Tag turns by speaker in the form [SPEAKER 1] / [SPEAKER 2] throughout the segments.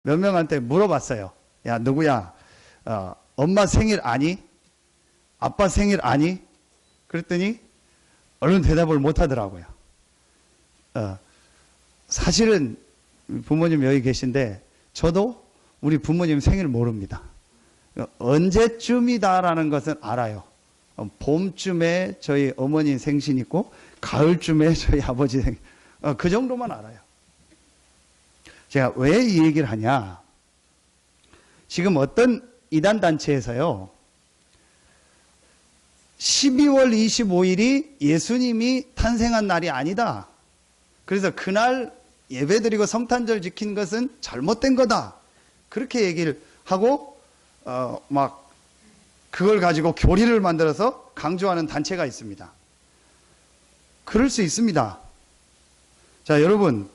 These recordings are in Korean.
[SPEAKER 1] 몇 명한테 물어봤어요. 야, 누구야? 엄마 생일 아니? 아빠 생일 아니? 그랬더니 얼른 대답을 못 하더라고요. 사실은 부모님 여기 계신데 저도 우리 부모님 생일 모릅니다. 언제쯤이다라는 것은 알아요. 봄쯤에 저희 어머니 생신 있고 가을쯤에 저희 아버지 생신, 그 정도만 알아요. 제가 왜 이 얘기를 하냐? 지금 어떤 이단단체에서요, 12월 25일이 예수님이 탄생한 날이 아니다. 그래서 그날 예배드리고 성탄절 지킨 것은 잘못된 거다. 그렇게 얘기를 하고, 막, 그걸 가지고 교리를 만들어서 강조하는 단체가 있습니다. 그럴 수 있습니다. 자, 여러분,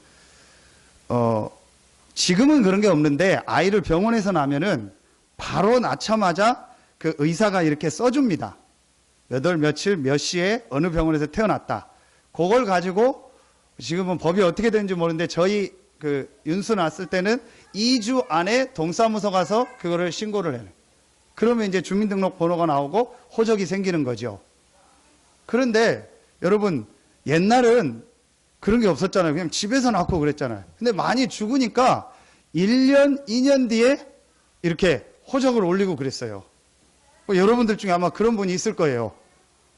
[SPEAKER 1] 지금은 그런 게 없는데, 아이를 병원에서 낳으면은 바로 낳자마자 그 의사가 이렇게 써줍니다. 몇 월 며칠 몇 시에 어느 병원에서 태어났다. 그걸 가지고 지금은 법이 어떻게 되는지 모르는데 저희 그 윤수 낳았을 때는 2주 안에 동사무소 가서 그거를 신고를 해요. 그러면 이제 주민등록 번호가 나오고 호적이 생기는 거죠. 그런데 여러분, 옛날은 그런 게 없었잖아요. 그냥 집에서 낳고 그랬잖아요. 근데 많이 죽으니까 1년, 2년 뒤에 이렇게 호적을 올리고 그랬어요. 여러분들 중에 아마 그런 분이 있을 거예요.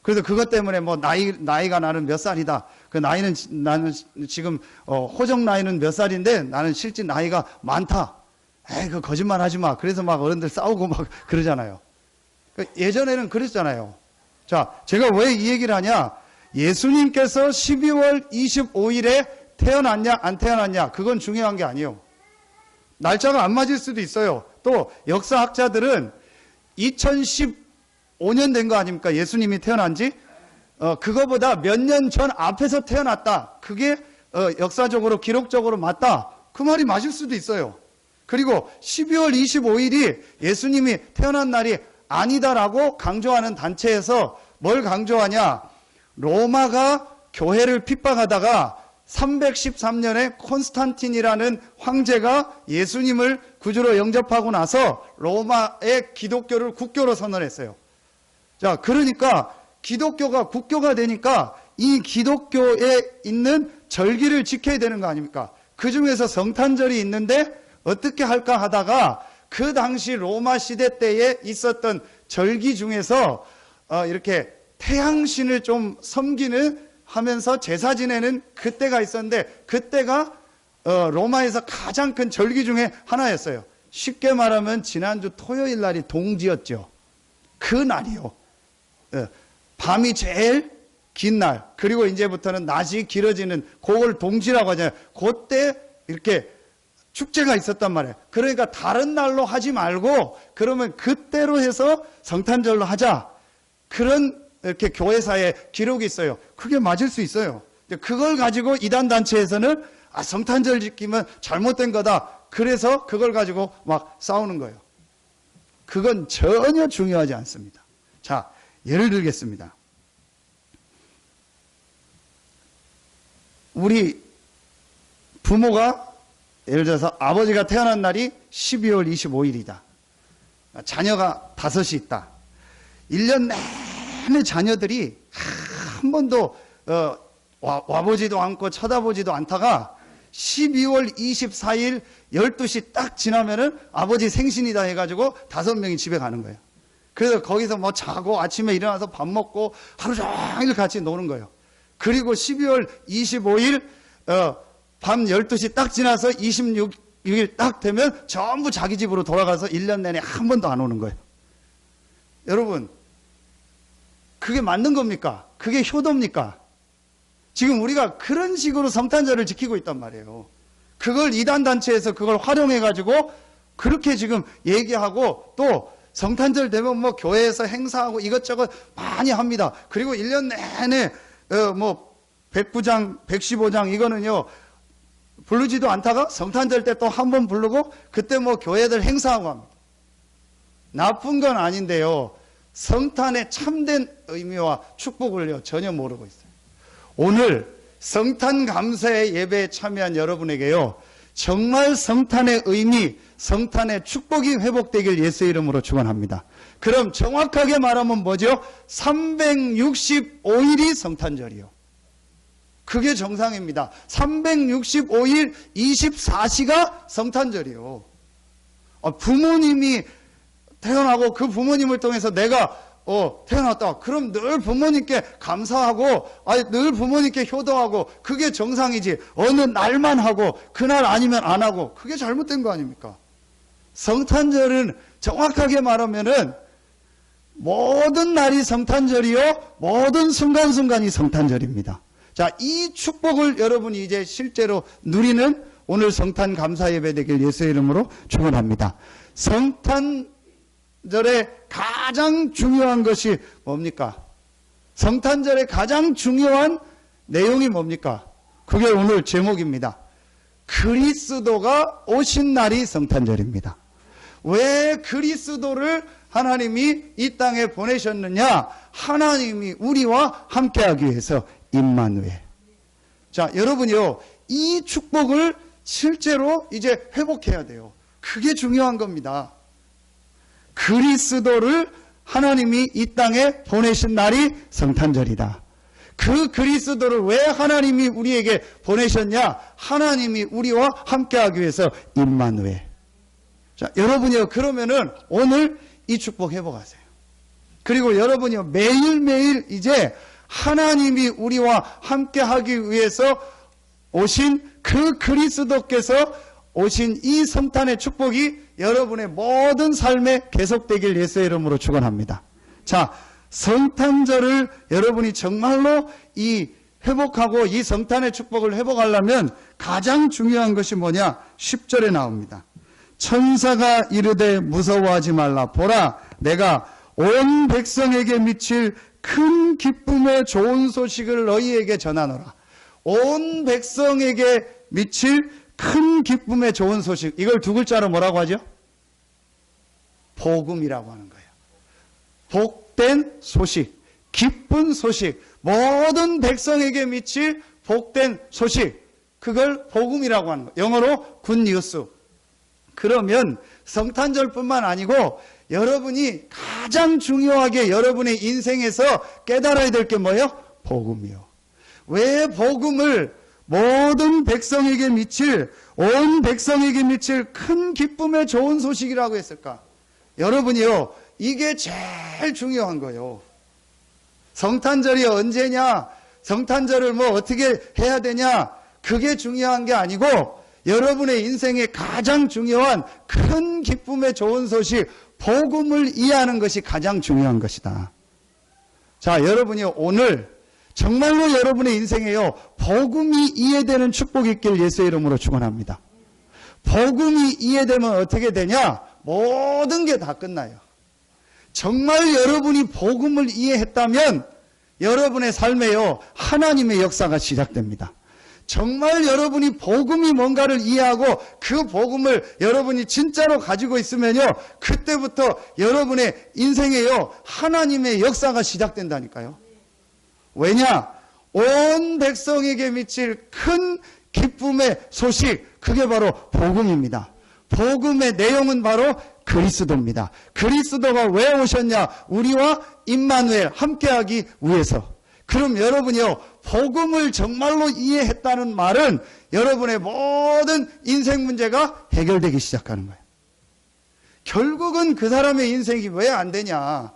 [SPEAKER 1] 그래서 그것 때문에 뭐 나이가 나는 몇 살이다. 그 나이는 나는 지금 호적 나이는 몇 살인데 나는 실제 나이가 많다. 에이, 그 거짓말 하지 마. 그래서 막 어른들 싸우고 막 그러잖아요. 예전에는 그랬잖아요. 자, 제가 왜 이 얘기를 하냐? 예수님께서 12월 25일에 태어났냐 안 태어났냐 그건 중요한 게 아니에요. 날짜가 안 맞을 수도 있어요. 또 역사학자들은 2015년 된 거 아닙니까? 예수님이 태어난 지? 그거보다 몇 년 전 앞에서 태어났다. 그게 역사적으로 기록적으로 맞다. 그 말이 맞을 수도 있어요. 그리고 12월 25일이 예수님이 태어난 날이 아니다라고 강조하는 단체에서 뭘 강조하냐? 로마가 교회를 핍박하다가 313년에 콘스탄틴이라는 황제가 예수님을 구주로 영접하고 나서 로마의 기독교를 국교로 선언했어요. 자, 그러니까 기독교가 국교가 되니까 이 기독교에 있는 절기를 지켜야 되는 거 아닙니까? 그 중에서 성탄절이 있는데 어떻게 할까 하다가 그 당시 로마 시대 때에 있었던 절기 중에서 이렇게 태양신을 좀 섬기는 하면서 제사 지내는 그때가 있었는데 그때가 로마에서 가장 큰 절기 중에 하나였어요. 쉽게 말하면 지난주 토요일 날이 동지였죠. 그 날이요. 밤이 제일 긴 날, 그리고 이제부터는 낮이 길어지는 그걸 동지라고 하잖아요. 그때 이렇게 축제가 있었단 말이에요. 그러니까 다른 날로 하지 말고 그러면 그때로 해서 성탄절로 하자. 그런 이렇게 교회사에 기록이 있어요. 그게 맞을 수 있어요. 그걸 가지고 이단 단체에서는 성탄절 지키면 잘못된 거다. 그래서 그걸 가지고 막 싸우는 거예요. 그건 전혀 중요하지 않습니다. 자, 예를 들겠습니다. 우리 부모가 예를 들어서 아버지가 태어난 날이 12월 25일이다. 자녀가 5이 있다. 1년 내내 자녀들이 한 번도 와보지도 않고 쳐다보지도 않다가 12월 24일 12시 딱 지나면은 아버지 생신이다 해가지고 5명이 집에 가는 거예요. 그래서 거기서 뭐 자고 아침에 일어나서 밥 먹고 하루 종일 같이 노는 거예요. 그리고 12월 25일 밤 12시 딱 지나서 26일 딱 되면 전부 자기 집으로 돌아가서 1년 내내 한 번도 안 오는 거예요. 여러분, 그게 맞는 겁니까? 그게 효도입니까? 지금 우리가 그런 식으로 성탄절을 지키고 있단 말이에요. 그걸 이단단체에서 그걸 활용해가지고 그렇게 지금 얘기하고 또 성탄절 되면 뭐 교회에서 행사하고 이것저것 많이 합니다. 그리고 1년 내내 뭐 109장, 115장 이거는요 부르지도 않다가 성탄절 때 또 한 번 부르고 그때 뭐 교회들 행사하고 합니다. 나쁜 건 아닌데요. 성탄의 참된 의미와 축복을요 전혀 모르고 있어요. 오늘 성탄 감사의 예배에 참여한 여러분에게요 정말 성탄의 의미, 성탄의 축복이 회복되길 예수의 이름으로 축원합니다. 그럼 정확하게 말하면 뭐죠? 365일이 성탄절이요. 그게 정상입니다. 365일 24시가 성탄절이요. 부모님이 태어나고 그 부모님을 통해서 내가 태어났다. 그럼 늘 부모님께 감사하고, 늘 부모님께 효도하고, 그게 정상이지. 어느 날만 하고, 그날 아니면 안 하고, 그게 잘못된 거 아닙니까? 성탄절은 정확하게 말하면은, 모든 날이 성탄절이요, 모든 순간순간이 성탄절입니다. 자, 이 축복을 여러분이 이제 실제로 누리는 오늘 성탄 감사 예배 되길 예수의 이름으로 축원합니다. 성탄절의 가장 중요한 것이 뭡니까? 성탄절의 가장 중요한 내용이 뭡니까? 그게 오늘 제목입니다. 그리스도가 오신 날이 성탄절입니다. 왜 그리스도를 하나님이 이 땅에 보내셨느냐? 하나님이 우리와 함께하기 위해서 임마누엘. 자, 여러분요, 이 축복을 실제로 이제 회복해야 돼요. 그게 중요한 겁니다. 그리스도를 하나님이 이 땅에 보내신 날이 성탄절이다. 그 그리스도를 왜 하나님이 우리에게 보내셨냐? 하나님이 우리와 함께하기 위해서 임마누엘. 자, 여러분이요, 그러면은 오늘 이 축복 회복하세요. 그리고 여러분이요, 매일매일 이제 하나님이 우리와 함께하기 위해서 오신 그 그리스도께서 오신 이 성탄의 축복이 여러분의 모든 삶에 계속되길 예수의 이름으로 축원합니다. 자, 성탄절을 여러분이 정말로 이 회복하고 이 성탄의 축복을 회복하려면 가장 중요한 것이 뭐냐? 10절에 나옵니다. 천사가 이르되 무서워하지 말라. 보라, 내가 온 백성에게 미칠 큰 기쁨의 좋은 소식을 너희에게 전하노라. 온 백성에게 미칠 큰 기쁨의 좋은 소식. 이걸 두 글자로 뭐라고 하죠? 복음이라고 하는 거예요. 복된 소식, 기쁜 소식, 모든 백성에게 미칠 복된 소식. 그걸 복음이라고 하는 거예요. 영어로 굿뉴스. 그러면 성탄절뿐만 아니고 여러분이 가장 중요하게 여러분의 인생에서 깨달아야 될 게 뭐예요? 복음이요. 왜 복음을 모든 백성에게 미칠, 온 백성에게 미칠 큰 기쁨의 좋은 소식이라고 했을까? 여러분이요, 이게 제일 중요한 거예요. 성탄절이 언제냐? 성탄절을 뭐 어떻게 해야 되냐? 그게 중요한 게 아니고 여러분의 인생에 가장 중요한 큰 기쁨의 좋은 소식, 복음을 이해하는 것이 가장 중요한 것이다. 자, 여러분이 오늘 정말로 여러분의 인생에요, 복음이 이해되는 축복이 있길 예수의 이름으로 축원합니다. 복음이 이해되면 어떻게 되냐? 모든 게 다 끝나요. 정말 여러분이 복음을 이해했다면 여러분의 삶에요, 하나님의 역사가 시작됩니다. 정말 여러분이 복음이 뭔가를 이해하고 그 복음을 여러분이 진짜로 가지고 있으면요, 그때부터 여러분의 인생에요, 하나님의 역사가 시작된다니까요. 왜냐? 온 백성에게 미칠 큰 기쁨의 소식, 그게 바로 복음입니다. 복음의 내용은 바로 그리스도입니다. 그리스도가 왜 오셨냐? 우리와 임마누엘 함께하기 위해서. 그럼 여러분이요, 복음을 정말로 이해했다는 말은 여러분의 모든 인생 문제가 해결되기 시작하는 거예요. 결국은 그 사람의 인생이 왜 안 되냐?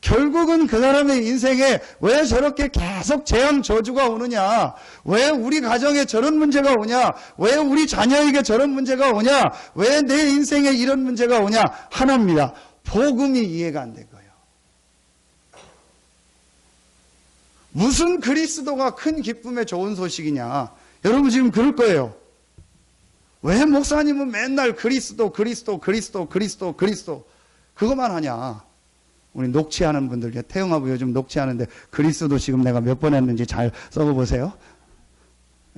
[SPEAKER 1] 결국은 그 사람의 인생에 왜 저렇게 계속 재앙 저주가 오느냐? 왜 우리 가정에 저런 문제가 오냐? 왜 우리 자녀에게 저런 문제가 오냐? 왜 내 인생에 이런 문제가 오냐? 하나입니다. 복음이 이해가 안 된 거예요. 무슨 그리스도가 큰 기쁨의 좋은 소식이냐? 여러분 지금 그럴 거예요. 왜 목사님은 맨날 그리스도 그것만 하냐? 우리 녹취하는 분들, 태영하고 요즘 녹취하는데 그리스도 지금 내가 몇 번 했는지 잘 써보세요.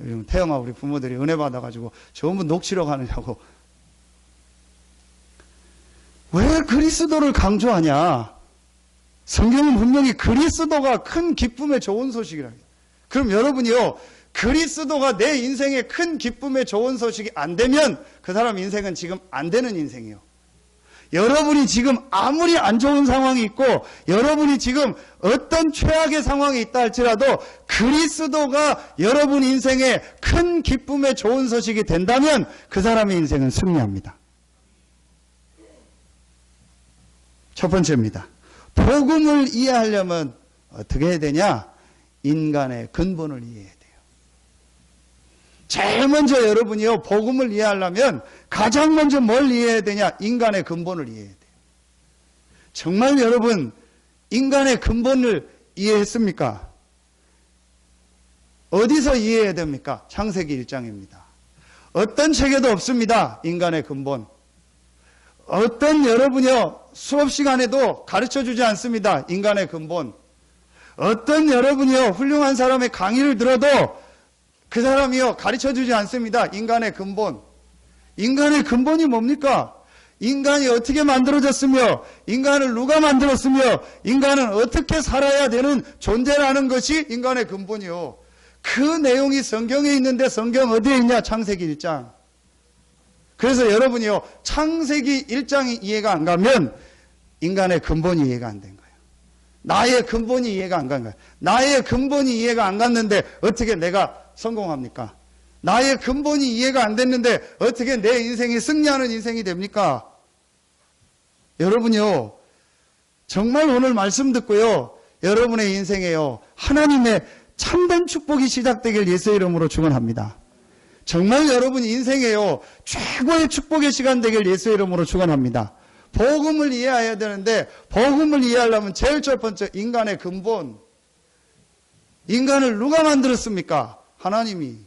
[SPEAKER 1] 요즘 태영아 우리 부모들이 은혜 받아가지고 전부 녹취록 하느냐고. 왜 그리스도를 강조하냐? 성경은 분명히 그리스도가 큰 기쁨의 좋은 소식이라고. 그럼 여러분이요, 그리스도가 내 인생에 큰 기쁨의 좋은 소식이 안 되면 그 사람 인생은 지금 안 되는 인생이에요. 여러분이 지금 아무리 안 좋은 상황이 있고 여러분이 지금 어떤 최악의 상황이 있다 할지라도 그리스도가 여러분 인생에 큰 기쁨의 좋은 소식이 된다면 그 사람의 인생은 승리합니다. 첫 번째입니다. 복음을 이해하려면 어떻게 해야 되냐? 인간의 근본을 이해해야 돼요. 제일 먼저 여러분이요, 복음을 이해하려면 가장 먼저 뭘 이해해야 되냐? 인간의 근본을 이해해야 돼요. 정말 여러분, 인간의 근본을 이해했습니까? 어디서 이해해야 됩니까? 창세기 1장입니다. 어떤 책에도 없습니다. 인간의 근본. 어떤 여러분이요, 수업 시간에도 가르쳐 주지 않습니다. 인간의 근본. 어떤 여러분이요, 훌륭한 사람의 강의를 들어도 그 사람이요, 가르쳐 주지 않습니다. 인간의 근본. 인간의 근본이 뭡니까? 인간이 어떻게 만들어졌으며, 인간을 누가 만들었으며, 인간은 어떻게 살아야 되는 존재라는 것이 인간의 근본이요. 그 내용이 성경에 있는데 성경 어디에 있냐? 창세기 1장. 그래서 여러분이요, 창세기 1장이 이해가 안 가면 인간의 근본이 이해가 안 된 거예요. 나의 근본이 이해가 안 간 거예요. 나의 근본이 이해가 안 갔는데 어떻게 내가 성공합니까? 나의 근본이 이해가 안 됐는데 어떻게 내 인생이 승리하는 인생이 됩니까? 여러분요, 정말 오늘 말씀 듣고요, 여러분의 인생에요, 하나님의 참된 축복이 시작되길 예수의 이름으로 축원합니다. 정말 여러분 인생에요, 최고의 축복의 시간 되길 예수의 이름으로 축원합니다. 복음을 이해해야 되는데, 복음을 이해하려면 제일 첫 번째 인간의 근본. 인간을 누가 만들었습니까? 하나님이.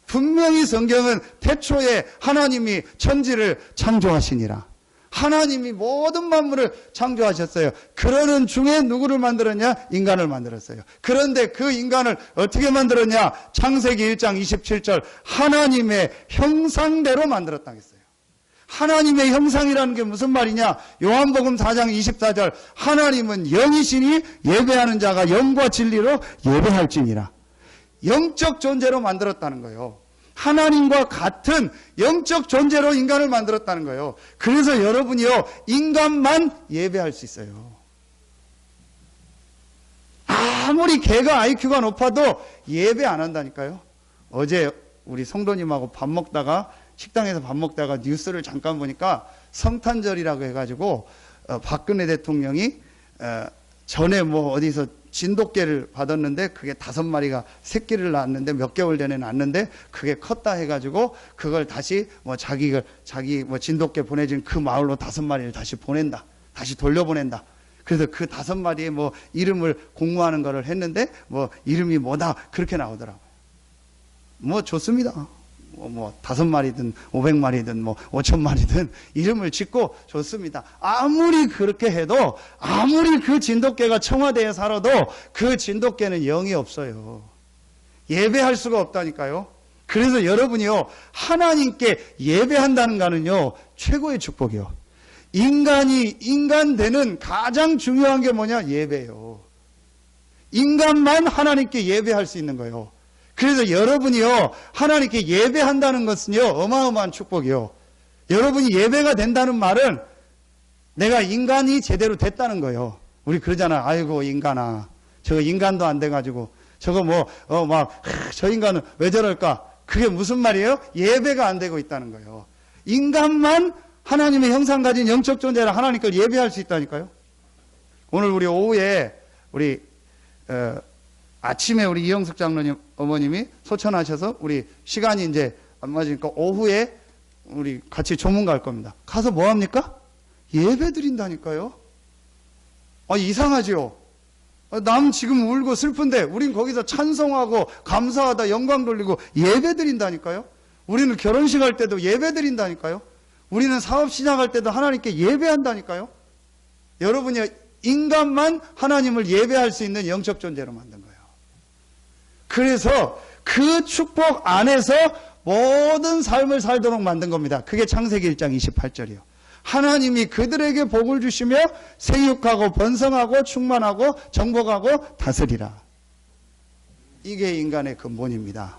[SPEAKER 1] 분명히 성경은 태초에 하나님이 천지를 창조하시니라. 하나님이 모든 만물을 창조하셨어요. 그러는 중에 누구를 만들었냐? 인간을 만들었어요. 그런데 그 인간을 어떻게 만들었냐? 창세기 1장 27절 하나님의 형상대로 만들었다고 했어요. 하나님의 형상이라는 게 무슨 말이냐? 요한복음 4장 24절 하나님은 영이시니 예배하는 자가 영과 진리로 예배할지니라. 영적 존재로 만들었다는 거예요. 하나님과 같은 영적 존재로 인간을 만들었다는 거예요. 그래서 여러분이요, 인간만 예배할 수 있어요. 아무리 걔가 IQ가 높아도 예배 안 한다니까요. 어제 우리 성도님하고 밥 먹다가, 식당에서 밥 먹다가 뉴스를 잠깐 보니까 성탄절이라고 해가지고 박근혜 대통령이 전에 뭐 어디서 진돗개를 받았는데 그게 5마리가 새끼를 낳았는데 몇 개월 전에 낳았는데 그게 컸다 해가지고 그걸 다시 뭐 자기 뭐 진돗개 보내준 그 마을로 5마리를 다시 보낸다. 다시 돌려보낸다. 그래서 그 5마리의 뭐 이름을 공모하는 거를 했는데 뭐 이름이 뭐다 그렇게 나오더라고요. 뭐 좋습니다. 뭐 5마리든 500마리든 뭐 5,000마리든 이름을 짓고 좋습니다. 아무리 그렇게 해도, 아무리 그 진돗개가 청와대에 살아도 그 진돗개는 영이 없어요. 예배할 수가 없다니까요. 그래서 여러분이요, 하나님께 예배한다는 거는요, 최고의 축복이요. 인간이 인간 되는 가장 중요한 게 뭐냐? 예배요. 인간만 하나님께 예배할 수 있는 거예요. 그래서 여러분이요, 하나님께 예배한다는 것은요, 어마어마한 축복이요. 여러분이 예배가 된다는 말은 내가 인간이 제대로 됐다는 거예요. 우리 그러잖아. 아이고, 인간아. 저거 인간도 안 돼가지고, 저거 저 인간은 왜 저럴까? 그게 무슨 말이에요? 예배가 안 되고 있다는 거예요. 인간만 하나님의 형상 가진 영적 존재라 하나님 걸 예배할 수 있다니까요. 오늘 우리 오후에, 아침에 우리 이영숙 장로님 어머님이 소천하셔서 우리 시간이 이제 안 맞으니까 오후에 우리 같이 조문 갈 겁니다. 가서 뭐 합니까? 예배 드린다니까요. 이상하죠? 남 지금 울고 슬픈데 우린 거기서 찬송하고 감사하다 영광 돌리고 예배 드린다니까요. 우리는 결혼식 할 때도 예배 드린다니까요. 우리는 사업 시작할 때도 하나님께 예배한다니까요. 여러분이 인간만 하나님을 예배할 수 있는 영적 존재로 만든 거예요. 그래서 그 축복 안에서 모든 삶을 살도록 만든 겁니다. 그게 창세기 1장 28절이요. 하나님이 그들에게 복을 주시며 생육하고 번성하고 충만하고 정복하고 다스리라. 이게 인간의 근본입니다.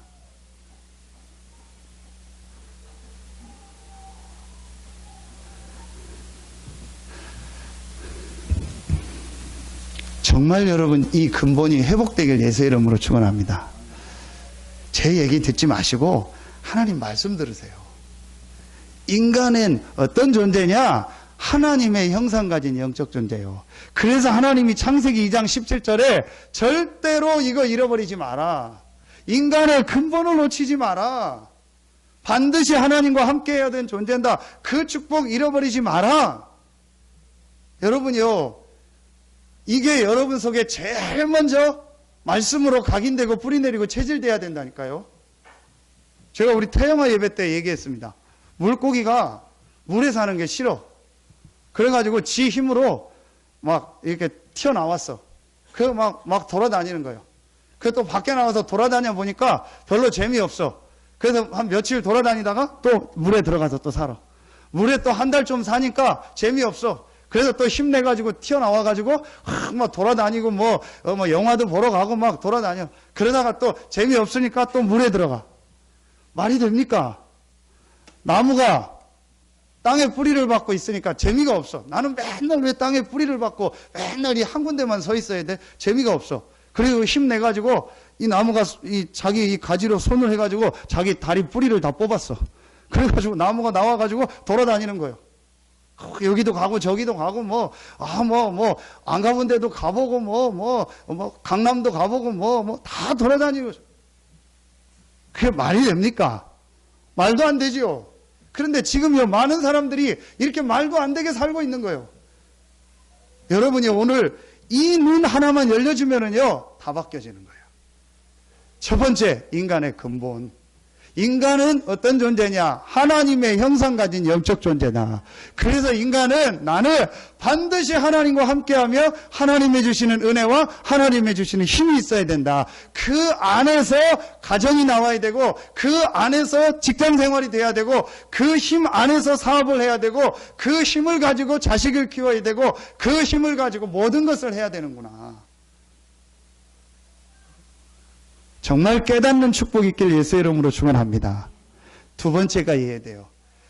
[SPEAKER 1] 정말 여러분 이 근본이 회복되길 예수의 이름으로 축원합니다. 제 얘기 듣지 마시고 하나님 말씀 들으세요. 인간은 어떤 존재냐? 하나님의 형상 가진 영적 존재예요. 그래서 하나님이 창세기 2장 17절에 절대로 이거 잃어버리지 마라. 인간의 근본을 놓치지 마라. 반드시 하나님과 함께 해야 되는 존재다. 그 축복 잃어버리지 마라. 여러분요, 이게 여러분 속에 제일 먼저 말씀으로 각인되고 뿌리내리고 체질돼야 된다니까요. 제가 우리 태영아 예배 때 얘기했습니다. 물고기가 물에 사는 게 싫어. 그래가지고 지 힘으로 막 이렇게 튀어나왔어. 막 돌아다니는 거예요. 그래서 또 밖에 나와서 돌아다녀 보니까 별로 재미없어. 그래서 한 며칠 돌아다니다가 또 물에 들어가서 또 살아. 물에 또 한 달 좀 사니까 재미없어. 그래서 또 힘내가지고 튀어나와가지고 막 돌아다니고 뭐 영화도 보러 가고 막 돌아다녀. 그러다가 또 재미없으니까 또 물에 들어가. 말이 됩니까? 나무가 땅에 뿌리를 받고 있으니까 재미가 없어. 나는 맨날 왜 땅에 뿌리를 받고 맨날 이 한 군데만 서 있어야 돼? 재미가 없어. 그리고 힘내가지고 이 나무가 자기 이 가지로 손을 해가지고 자기 다리 뿌리를 다 뽑았어. 그래가지고 나무가 나와가지고 돌아다니는 거예요. 여기도 가고 저기도 가고 안 가본 데도 가보고 강남도 가보고 다 돌아다니고. 그게 말이 됩니까? 말도 안 되지요. 그런데 지금요, 많은 사람들이 이렇게 말도 안 되게 살고 있는 거예요. 여러분이 오늘 이 눈 하나만 열려주면은요, 다 바뀌어지는 거예요. 첫 번째, 인간의 근본. 인간은 어떤 존재냐? 하나님의 형상 가진 영적 존재다. 그래서 인간은 나는 반드시 하나님과 함께하며 하나님이 주시는 은혜와 하나님이 주시는 힘이 있어야 된다. 그 안에서 가정이 나와야 되고 그 안에서 직장 생활이 돼야 되고 그 힘 안에서 사업을 해야 되고 그 힘을 가지고 자식을 키워야 되고 그 힘을 가지고 모든 것을 해야 되는구나. 정말 깨닫는 축복이 있길 예수의 이름으로 축원합니다. 두 번째가 이해돼요.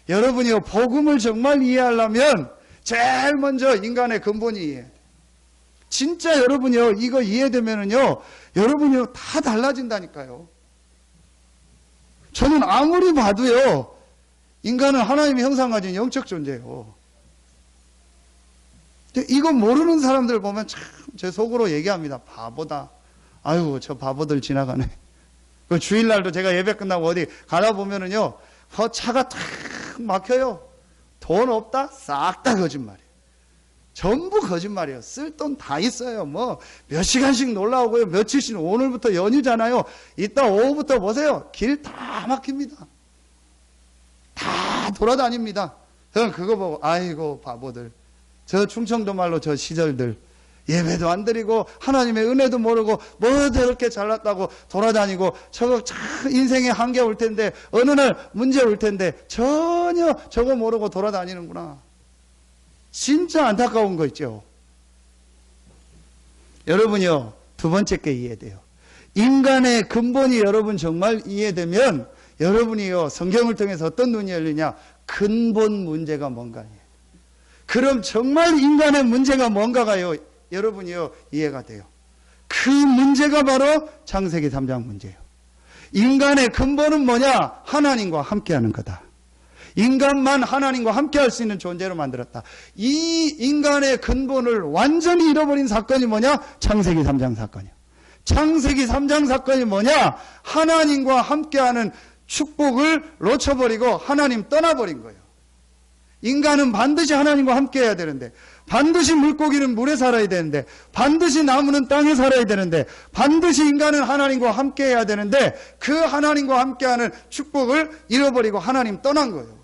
[SPEAKER 1] 여러분이요, 복음을 정말 이해하려면 제일 먼저 인간의 근본이 이해돼요. 진짜 여러분이요, 이거 이해되면은요, 여러분이요, 다 달라진다니까요. 저는 아무리 봐도요, 인간은 하나님의 형상 가진 영적 존재예요. 이거 모르는 사람들 보면 참 제 속으로 얘기합니다. 바보다. 아유, 저 바보들 지나가네. 그 주일날도 제가 예배 끝나고 어디 가다 보면은요, 차가 탁 막혀요. 돈 없다? 싹 다 거짓말이에요. 전부 거짓말이에요. 쓸 돈 다 있어요. 몇 시간씩 놀러 오고요. 며칠씩, 오늘부터 연휴잖아요. 이따 오후부터 보세요. 길 다 막힙니다. 다 돌아다닙니다. 저는 그거 보고, 아이고, 바보들. 저 충청도 말로 저 시절들. 예배도 안 드리고 하나님의 은혜도 모르고 뭐 저렇게 잘났다고 돌아다니고 저거 참 인생에 한계 올 텐데 어느 날 문제 올 텐데 전혀 저거 모르고 돌아다니는구나. 진짜 안타까운 거 있죠. 여러분이요, 두 번째 게 이해돼요. 인간의 근본이 여러분 정말 이해되면 여러분이요, 성경을 통해서 어떤 눈이 열리냐? 근본 문제가 뭔가예요. 그럼 정말 인간의 문제가 뭔가가요, 여러분이요, 이해가 돼요. 그 문제가 바로 창세기 3장 문제예요. 인간의 근본은 뭐냐? 하나님과 함께하는 거다. 인간만 하나님과 함께할 수 있는 존재로 만들었다. 이 인간의 근본을 완전히 잃어버린 사건이 뭐냐? 창세기 3장 사건이에요. 창세기 3장 사건이 뭐냐? 하나님과 함께하는 축복을 놓쳐버리고 하나님 떠나버린 거예요. 인간은 반드시 하나님과 함께해야 되는데, 반드시 물고기는 물에 살아야 되는데, 반드시 나무는 땅에 살아야 되는데, 반드시 인간은 하나님과 함께해야 되는데, 그 하나님과 함께하는 축복을 잃어버리고 하나님 떠난 거예요.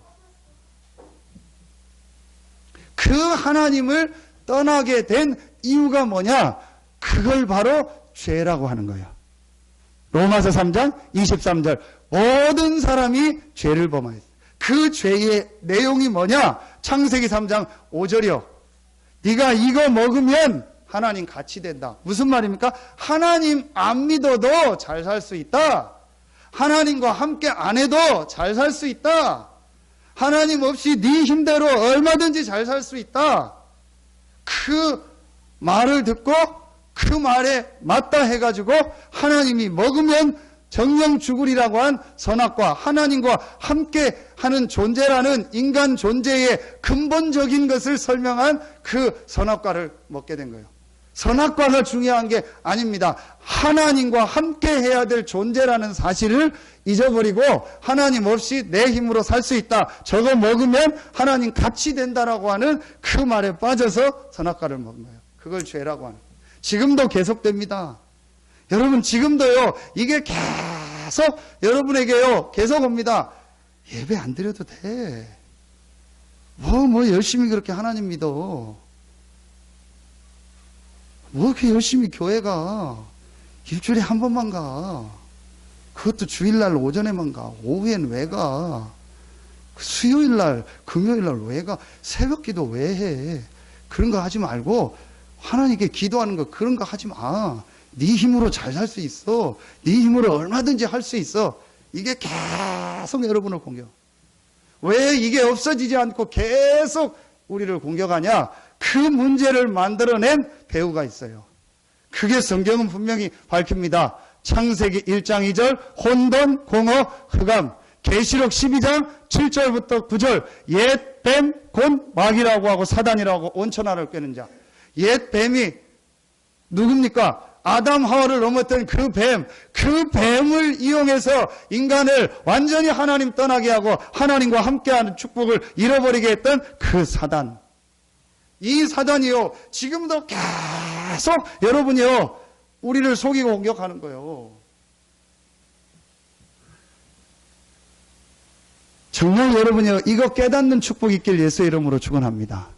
[SPEAKER 1] 그 하나님을 떠나게 된 이유가 뭐냐? 그걸 바로 죄라고 하는 거예요. 로마서 3장 23절, 모든 사람이 죄를 범하였어요. 그 죄의 내용이 뭐냐? 창세기 3장 5절이요. 네가 이거 먹으면 하나님 같이 된다. 무슨 말입니까? 하나님 안 믿어도 잘 살 수 있다. 하나님과 함께 안 해도 잘 살 수 있다. 하나님 없이 네 힘대로 얼마든지 잘 살 수 있다. 그 말을 듣고 그 말에 맞다 해가지고 하나님이 먹으면 정령 죽으리라고 한 선악과, 하나님과 함께 하는 존재라는 인간 존재의 근본적인 것을 설명한 그 선악과를 먹게 된 거예요. 선악과가 중요한 게 아닙니다. 하나님과 함께 해야 될 존재라는 사실을 잊어버리고 하나님 없이 내 힘으로 살 수 있다. 저거 먹으면 하나님 같이 된다라고 하는 그 말에 빠져서 선악과를 먹는 거예요. 그걸 죄라고 하는 거예요. 지금도 계속됩니다. 여러분 지금도요. 이게 계속 여러분에게요. 계속 옵니다. 예배 안 드려도 돼. 뭐 열심히 그렇게 하나님 믿어. 뭐 그렇게 열심히 교회 가. 일주일에 한 번만 가. 그것도 주일날 오전에만 가. 오후엔 왜 가. 수요일날 금요일날 왜 가. 새벽기도 왜 해. 그런 거 하지 말고 하나님께 기도하는 거 그런 거 하지 마. 네 힘으로 잘 살 수 있어. 네 힘으로 얼마든지 할 수 있어. 이게 계속 여러분을 공격. 왜 이게 없어지지 않고 계속 우리를 공격하냐? 그 문제를 만들어낸 배우가 있어요. 그게 성경은 분명히 밝힙니다. 창세기 1장 2절 혼돈, 공허, 흑암. 계시록 12장 7절부터 9절 옛 뱀, 곧 마귀라고 하고 사단이라고 하고 온천하를 꿰는 자. 옛 뱀이 누굽니까? 아담 하와를 넘었던 그 뱀을 이용해서 인간을 완전히 하나님 떠나게 하고 하나님과 함께하는 축복을 잃어버리게 했던 그 사단. 이 사단이요, 지금도 계속 여러분이요, 우리를 속이고 공격하는 거예요. 정말 여러분이요, 이거 깨닫는 축복이 있길 예수의 이름으로 축원합니다.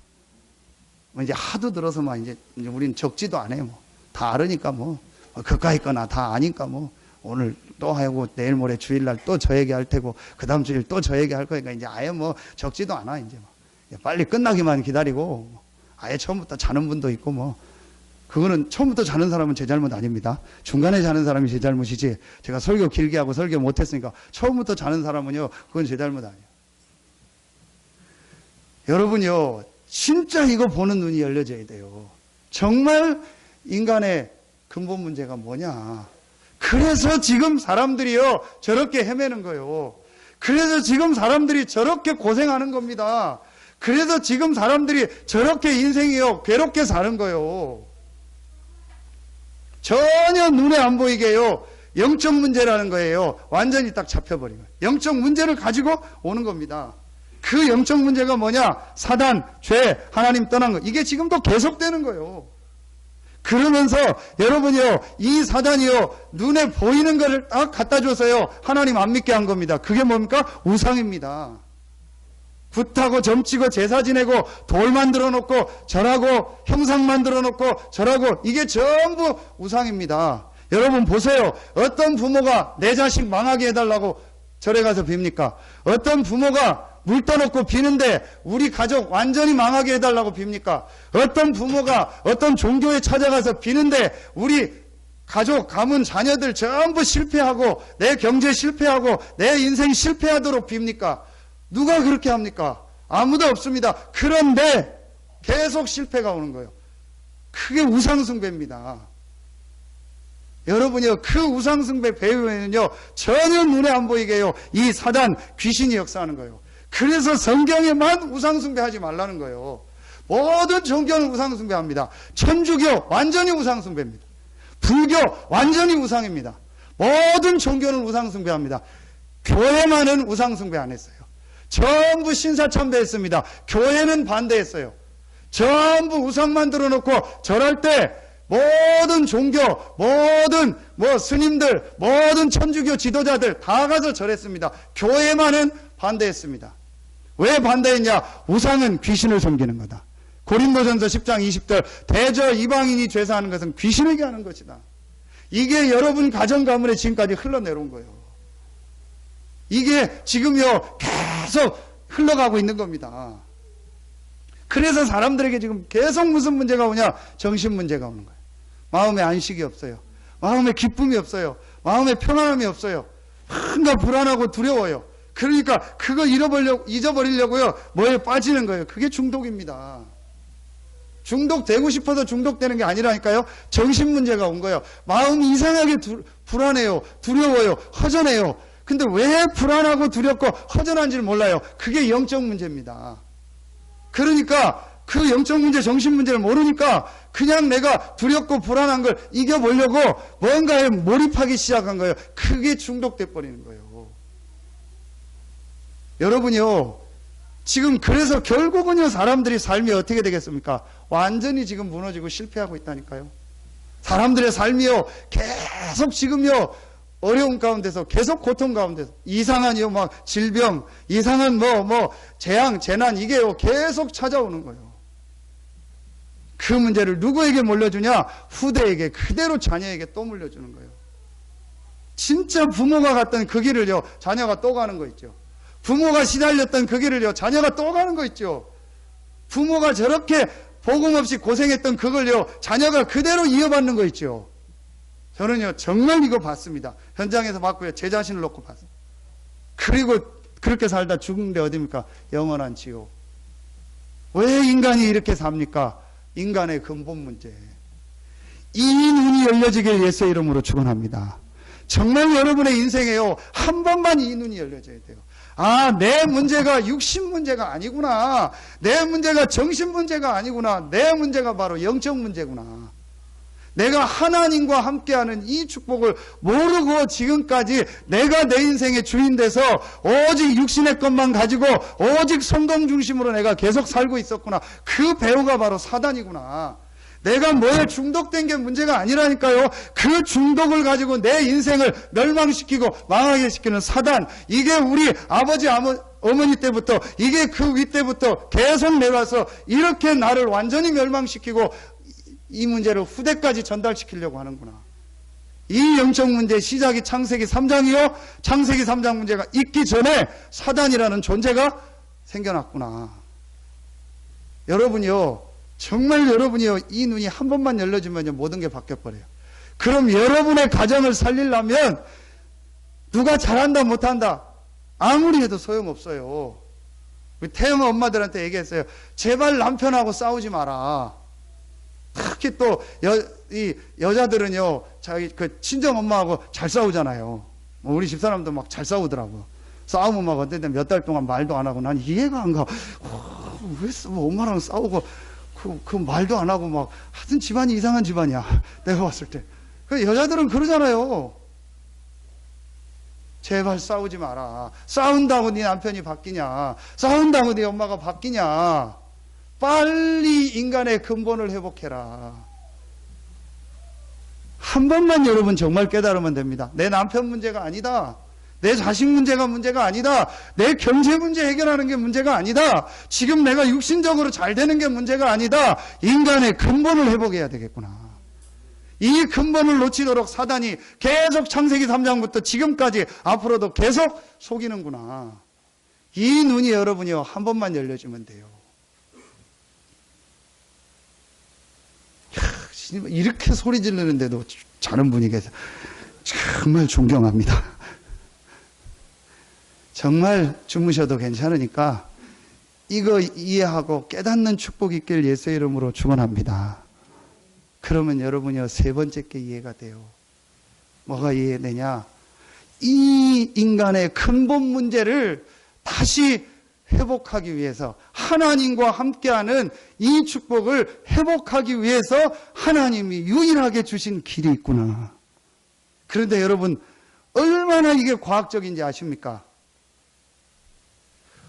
[SPEAKER 1] 이제 하도 들어서 막 이제 우리는 적지도 않아요. 뭐. 다 알으니까 뭐 그까이 거나 다 아니까 뭐 오늘 또 하고 내일 모레 주일날 또 저 얘기 할 테고 그 다음 주일 또 저 얘기 할 거니까 이제 아예 뭐 적지도 않아. 이제 뭐. 빨리 끝나기만 기다리고 아예 처음부터 자는 분도 있고 뭐 그거는 처음부터 자는 사람은 제 잘못 아닙니다. 중간에 자는 사람이 제 잘못이지 제가 설교 길게 하고 설교 못했으니까 처음부터 자는 사람은요 그건 제 잘못 아니에요. 여러분요 진짜 이거 보는 눈이 열려져야 돼요. 정말 인간의 근본 문제가 뭐냐. 그래서 지금 사람들이요 저렇게 헤매는 거예요. 그래서 지금 사람들이 저렇게 고생하는 겁니다. 그래서 지금 사람들이 저렇게 인생이요 괴롭게 사는 거예요. 전혀 눈에 안 보이게요 영적 문제라는 거예요. 완전히 딱 잡혀버린 거예요. 영적 문제를 가지고 오는 겁니다. 그 영적 문제가 뭐냐? 사단, 죄, 하나님 떠난 거. 이게 지금도 계속되는 거예요. 그러면서 여러분이요 이 사단이요 눈에 보이는 거를 딱 갖다 줘서요 하나님 안 믿게 한 겁니다. 그게 뭡니까? 우상입니다. 붓하고 점치고 제사 지내고 돌 만들어 놓고 절하고 형상 만들어 놓고 절하고 이게 전부 우상입니다. 여러분 보세요. 어떤 부모가 내 자식 망하게 해달라고 절에 가서 빕니까? 어떤 부모가 물 떠놓고 비는데 우리 가족 완전히 망하게 해달라고 빕니까? 어떤 부모가 어떤 종교에 찾아가서 비는데 우리 가족, 가문, 자녀들 전부 실패하고 내 경제 실패하고 내 인생 실패하도록 빕니까? 누가 그렇게 합니까? 아무도 없습니다. 그런데 계속 실패가 오는 거예요. 그게 우상숭배입니다. 여러분이요 그 우상숭배 배후에는요 전혀 눈에 안 보이게요 이 사단 귀신이 역사하는 거예요. 그래서 성경에만 우상숭배하지 말라는 거예요. 모든 종교는 우상숭배합니다. 천주교 완전히 우상숭배입니다. 불교 완전히 우상입니다. 모든 종교는 우상숭배합니다. 교회만은 우상숭배 안 했어요. 전부 신사참배했습니다. 교회는 반대했어요. 전부 우상 만들어 놓고 절할 때 모든 종교, 모든 스님들, 모든 천주교 지도자들 다 가서 절했습니다. 교회만은 반대했습니다. 왜 반대했냐? 우상은 귀신을 섬기는 거다. 고린도전서 10장 20절 대저 이방인이 죄사하는 것은 귀신에게 하는 것이다. 이게 여러분 가정 가문에 지금까지 흘러내려온 거예요. 이게 지금요 계속 흘러가고 있는 겁니다. 그래서 사람들에게 지금 계속 무슨 문제가 오냐? 정신 문제가 오는 거예요. 마음에 안식이 없어요. 마음에 기쁨이 없어요. 마음에 편안함이 없어요. 뭔가 불안하고 두려워요. 그러니까 그거 잊어버리려고요. 뭐에 빠지는 거예요. 그게 중독입니다. 중독되고 싶어서 중독되는 게 아니라니까요. 정신 문제가 온 거예요. 마음이 이상하게 불안해요. 두려워요. 허전해요. 근데 왜 불안하고 두렵고 허전한지를 몰라요. 그게 영적 문제입니다. 그러니까 그 영적 문제, 정신 문제를 모르니까 그냥 내가 두렵고 불안한 걸 이겨보려고 뭔가에 몰입하기 시작한 거예요. 그게 중독돼 버리는 거예요. 여러분이요, 지금 그래서 결국은요, 사람들이 삶이 어떻게 되겠습니까? 완전히 지금 무너지고 실패하고 있다니까요. 사람들의 삶이요, 계속 지금요, 어려움 가운데서, 계속 고통 가운데서, 이상한요, 막 질병, 이상한 재앙, 재난, 이게요, 계속 찾아오는 거예요. 그 문제를 누구에게 물려주냐? 후대에게, 그대로 자녀에게 또 물려주는 거예요. 진짜 부모가 갔던 그 길을요, 자녀가 또 가는 거 있죠. 부모가 시달렸던 그 길을요, 자녀가 또 가는 거 있죠. 부모가 저렇게 복음 없이 고생했던 그걸요, 자녀가 그대로 이어받는 거 있죠. 저는요, 정말 이거 봤습니다. 현장에서 봤고요, 제 자신을 놓고 봤어요. 그리고 그렇게 살다 죽은 데 어디입니까? 영원한 지옥. 왜 인간이 이렇게 삽니까? 인간의 근본 문제. 이 눈이 열려지길 예수의 이름으로 축원합니다. 정말 여러분의 인생에요, 한 번만 이 눈이 열려져야 돼요. 아, 내 문제가 육신 문제가 아니구나. 내 문제가 정신 문제가 아니구나. 내 문제가 바로 영적 문제구나. 내가 하나님과 함께하는 이 축복을 모르고 지금까지 내가 내 인생의 주인 돼서 오직 육신의 것만 가지고 오직 성공 중심으로 내가 계속 살고 있었구나. 그 배우가 바로 사단이구나. 내가 뭐에 중독된 게 문제가 아니라니까요. 그 중독을 가지고 내 인생을 멸망시키고 망하게 시키는 사단. 이게 우리 아버지 어머니 때부터, 이게 그 위 때부터 계속 내려와서 이렇게 나를 완전히 멸망시키고 이 문제를 후대까지 전달시키려고 하는구나. 이 영적 문제의 시작이 창세기 3장이요. 창세기 3장 문제가 있기 전에 사단이라는 존재가 생겨났구나. 여러분이요, 정말 여러분이요, 이 눈이 한 번만 열려지면요, 모든 게 바뀌어버려요. 그럼 여러분의 가정을 살리려면 누가 잘한다 못한다 아무리 해도 소용없어요. 우리 태영 엄마들한테 얘기했어요. 제발 남편하고 싸우지 마라. 특히 또 이 여자들은요, 자기 그 친정 엄마하고 잘 싸우잖아요. 우리 집사람도 막 잘 싸우더라고. 싸우면 막 어쨌든 몇 달 동안 말도 안 하고 난 이해가 안 가. 왜 엄마랑 싸우고 그 말도 안 하고 막 하여튼 집안이 이상한 집안이야. 내가 봤을 때. 그 여자들은 그러잖아요. 제발 싸우지 마라. 싸운다고 네 남편이 바뀌냐? 싸운다고 네 엄마가 바뀌냐? 빨리 인간의 근본을 회복해라. 한 번만 여러분 정말 깨달으면 됩니다. 내 남편 문제가 아니다. 내 자식 문제가 아니다. 내 경제 문제 해결하는 게 문제가 아니다. 지금 내가 육신적으로 잘 되는 게 문제가 아니다. 인간의 근본을 회복해야 되겠구나. 이 근본을 놓치도록 사단이 계속 창세기 3장부터 지금까지 앞으로도 계속 속이는구나. 이 눈이 여러분이요, 한 번만 열려주면 돼요. 이렇게 소리 지르는데도 자는 분이 계세요. 정말 존경합니다. 정말 주무셔도 괜찮으니까 이거 이해하고 깨닫는 축복이 있길 예수의 이름으로 축원합니다. 그러면 여러분이요, 세 번째 게 이해가 돼요. 뭐가 이해되냐? 이 인간의 근본 문제를 다시 회복하기 위해서, 하나님과 함께하는 이 축복을 회복하기 위해서 하나님이 유일하게 주신 길이 있구나. 그런데 여러분, 얼마나 이게 과학적인지 아십니까?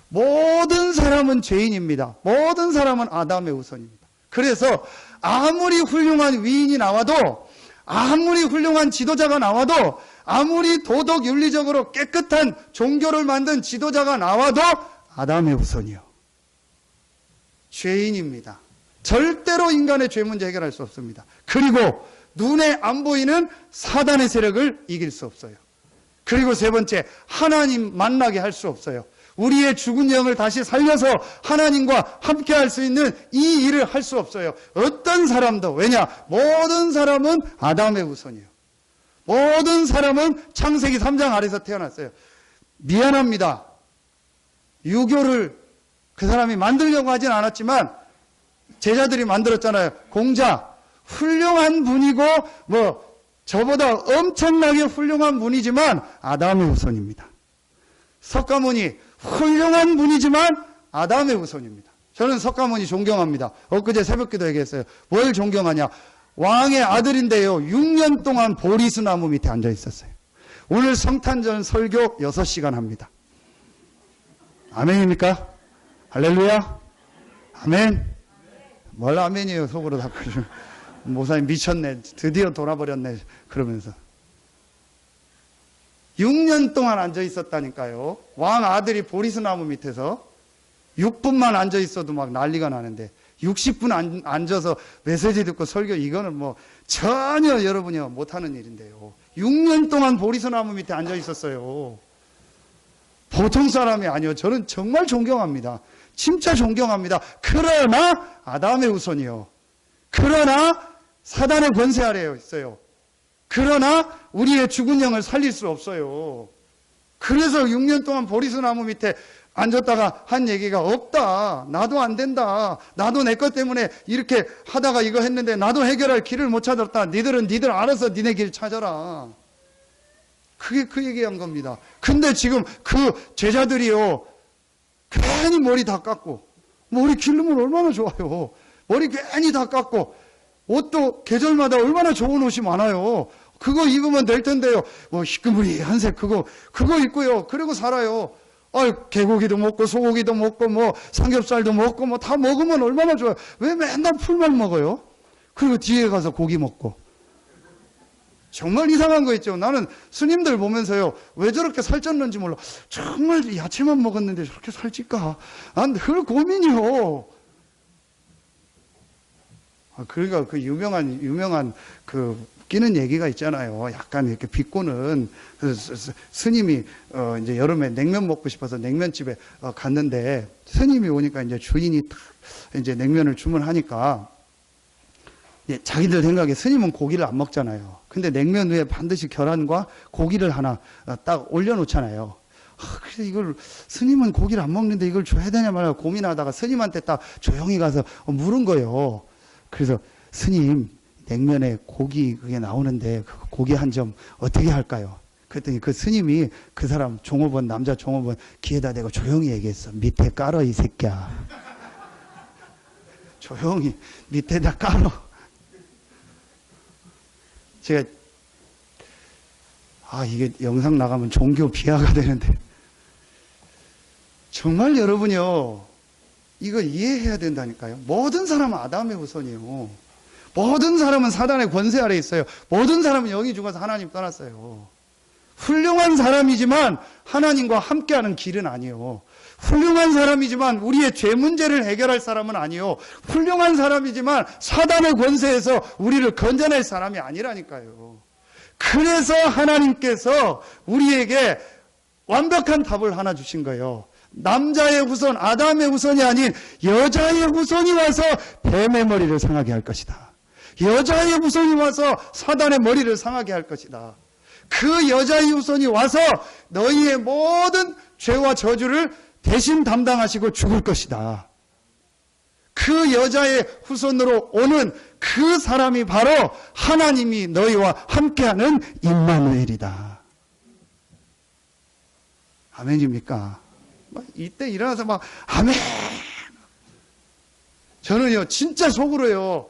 [SPEAKER 1] 모든 사람은 죄인입니다. 모든 사람은 아담의 후손입니다. 그래서 아무리 훌륭한 위인이 나와도, 아무리 훌륭한 지도자가 나와도, 아무리 도덕 윤리적으로 깨끗한 종교를 만든 지도자가 나와도 아담의 후손이요, 죄인입니다. 절대로 인간의 죄 문제 해결할 수 없습니다. 그리고 눈에 안 보이는 사단의 세력을 이길 수 없어요. 그리고 세 번째, 하나님 만나게 할 수 없어요. 우리의 죽은 영을 다시 살려서 하나님과 함께 할 수 있는 이 일을 할 수 없어요. 어떤 사람도. 왜냐? 모든 사람은 아담의 후손이에요. 모든 사람은 창세기 3장 아래서 태어났어요. 미안합니다. 유교를 그 사람이 만들려고 하진 않았지만 제자들이 만들었잖아요. 공자. 훌륭한 분이고 저보다 엄청나게 훌륭한 분이지만 아담의 후손입니다. 석가모니 훌륭한 분이지만 아담의 후손입니다. 저는 석가모니 존경합니다. 엊그제 새벽기도 얘기했어요. 뭘 존경하냐? 왕의 아들인데요. 6년 동안 보리수 나무 밑에 앉아 있었어요. 오늘 성탄절 설교 6시간 합니다. 아멘입니까? 할렐루야? 아멘? 뭘 아멘이에요. 속으로 다 모사님 미쳤네. 드디어 돌아버렸네. 그러면서 6년 동안 앉아 있었다니까요. 왕 아들이 보리수 나무 밑에서 6분만 앉아 있어도 막 난리가 나는데 60분 앉아서 메시지 듣고 설교, 이거는 뭐 전혀 여러분이 못하는 일인데요. 6년 동안 보리수 나무 밑에 앉아 있었어요. 보통 사람이 아니요. 저는 정말 존경합니다. 진짜 존경합니다. 그러나 아담의 후손이요. 그러나 사단의 권세 아래에 있어요. 그러나 우리의 죽은 영을 살릴 수 없어요. 그래서 6년 동안 보리수 나무 밑에 앉았다가 한 얘기가 없다. 나도 안 된다. 나도 내 것 때문에 이렇게 하다가 이거 했는데 나도 해결할 길을 못 찾았다. 니들은 니들 알아서 니네 길 찾아라. 그게 그 얘기한 겁니다. 근데 지금 그 제자들이요. 괜히 머리 다 깎고 머리 기르면 얼마나 좋아요. 머리 괜히 다 깎고 옷도 계절마다 얼마나 좋은 옷이 많아요. 그거 입으면 될 텐데요. 뭐 희끄무리한색 그거 입고요. 그리고 살아요. 개고기도 먹고 소고기도 먹고 뭐 삼겹살도 먹고 뭐 다 먹으면 얼마나 좋아요. 왜 맨날 풀만 먹어요? 그리고 뒤에 가서 고기 먹고. 정말 이상한 거 있죠. 나는 스님들 보면서요. 왜 저렇게 살쪘는지 몰라. 정말 야채만 먹었는데 저렇게 살찔까? 난 늘 고민이요. 그러니까 그 유명한 그 끼는 얘기가 있잖아요. 약간 이렇게 비꼬는 스님이 이제 여름에 냉면 먹고 싶어서 냉면집에 갔는데 스님이 오니까 이제 주인이 이제 냉면을 주문하니까 자기들 생각에 스님은 고기를 안 먹잖아요. 근데 냉면 위에 반드시 계란과 고기를 하나 딱 올려놓잖아요. 그래서 이걸 스님은 고기를 안 먹는데 이걸 줘야 되냐 말이야 고민하다가 스님한테 딱 조용히 가서 물은 거예요. 그래서 스님 냉면에 고기 그게 나오는데 그 고기 한 점 어떻게 할까요? 그랬더니 그 스님이 그 사람 종업원 남자 종업원 귀에다 대고 조용히 얘기했어. 밑에 깔어 이 새끼야. 조용히 밑에다 깔어. 제가 이게 영상 나가면 종교 비하가 되는데 정말 여러분이요 이거 이해해야 된다니까요. 모든 사람은 아담의 후손이에요. 모든 사람은 사단의 권세 아래 있어요. 모든 사람은 영이 죽어서 하나님 떠났어요. 훌륭한 사람이지만 하나님과 함께하는 길은 아니에요. 훌륭한 사람이지만 우리의 죄 문제를 해결할 사람은 아니에요. 훌륭한 사람이지만 사단의 권세에서 우리를 건져낼 사람이 아니라니까요. 그래서 하나님께서 우리에게 완벽한 답을 하나 주신 거예요. 남자의 후손, 아담의 후손이 아닌 여자의 후손이 와서 뱀의 머리를 상하게 할 것이다. 여자의 후손이 와서 사단의 머리를 상하게 할 것이다. 그 여자의 후손이 와서 너희의 모든 죄와 저주를 대신 담당하시고 죽을 것이다. 그 여자의 후손으로 오는 그 사람이 바로 하나님이 너희와 함께하는 임마누엘이다. 아멘입니까? 이때 일어나서 막 아멘. 저는요 진짜 속으로요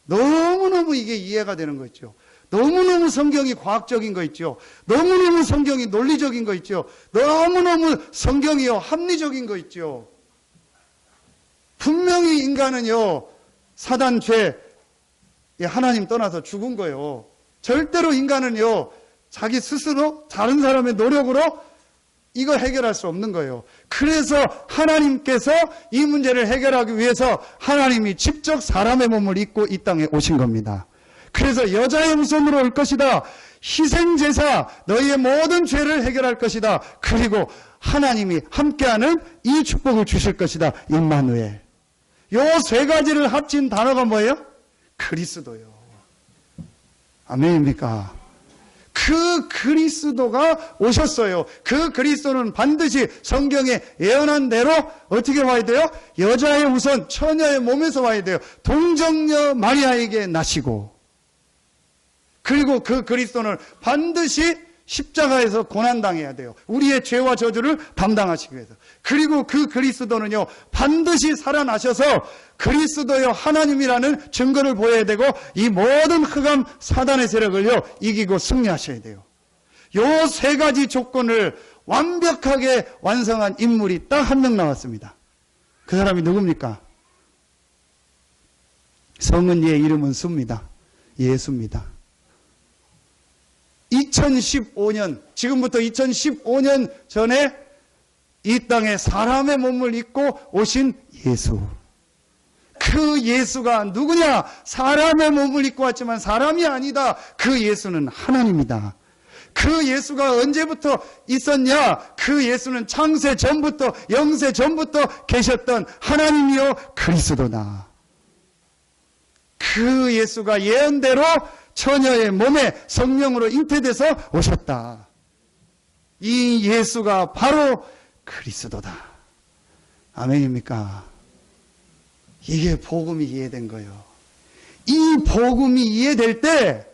[SPEAKER 1] 너무너무 이게 이해가 되는 거 있죠. 너무너무 성경이 과학적인 거 있죠. 너무너무 성경이 논리적인 거 있죠. 너무너무 성경이요 합리적인 거 있죠. 분명히 인간은요 사단 죄 하나님 떠나서 죽은 거예요. 절대로 인간은요 자기 스스로 다른 사람의 노력으로 이걸 해결할 수 없는 거예요. 그래서 하나님께서 이 문제를 해결하기 위해서 하나님이 직접 사람의 몸을 입고 이 땅에 오신 겁니다. 그래서 여자의 후손으로 올 것이다. 희생제사 너희의 모든 죄를 해결할 것이다. 그리고 하나님이 함께하는 이 축복을 주실 것이다. 임마누엘. 요 세 가지를 합친 단어가 뭐예요? 그리스도요. 아멘입니까? 그 그리스도가 오셨어요. 그 그리스도는 반드시 성경에 예언한 대로 어떻게 와야 돼요? 여자의 우선 처녀의 몸에서 와야 돼요. 동정녀 마리아에게 나시고, 그리고 그 그리스도는 반드시 십자가에서 고난당해야 돼요. 우리의 죄와 저주를 담당하시기 위해서. 그리고 그 그리스도는요, 반드시 살아나셔서 그리스도여 하나님이라는 증거를 보여야 되고, 이 모든 흑암 사단의 세력을요, 이기고 승리하셔야 돼요. 요 세 가지 조건을 완벽하게 완성한 인물이 딱 한 명 나왔습니다. 그 사람이 누굽니까? 성은이의 이름은 수입니다. 예수입니다. 2015년, 지금부터 2015년 전에 이 땅에 사람의 몸을 입고 오신 예수. 그 예수가 누구냐? 사람의 몸을 입고 왔지만 사람이 아니다. 그 예수는 하나님이다. 그 예수가 언제부터 있었냐? 그 예수는 창세 전부터, 영세 전부터 계셨던 하나님이요 그리스도다. 그 예수가 예언대로 처녀의 몸에 성령으로 잉태돼서 오셨다. 이 예수가 바로 그리스도다. 아멘입니까? 이게 복음이 이해된 거예요. 이 복음이 이해될 때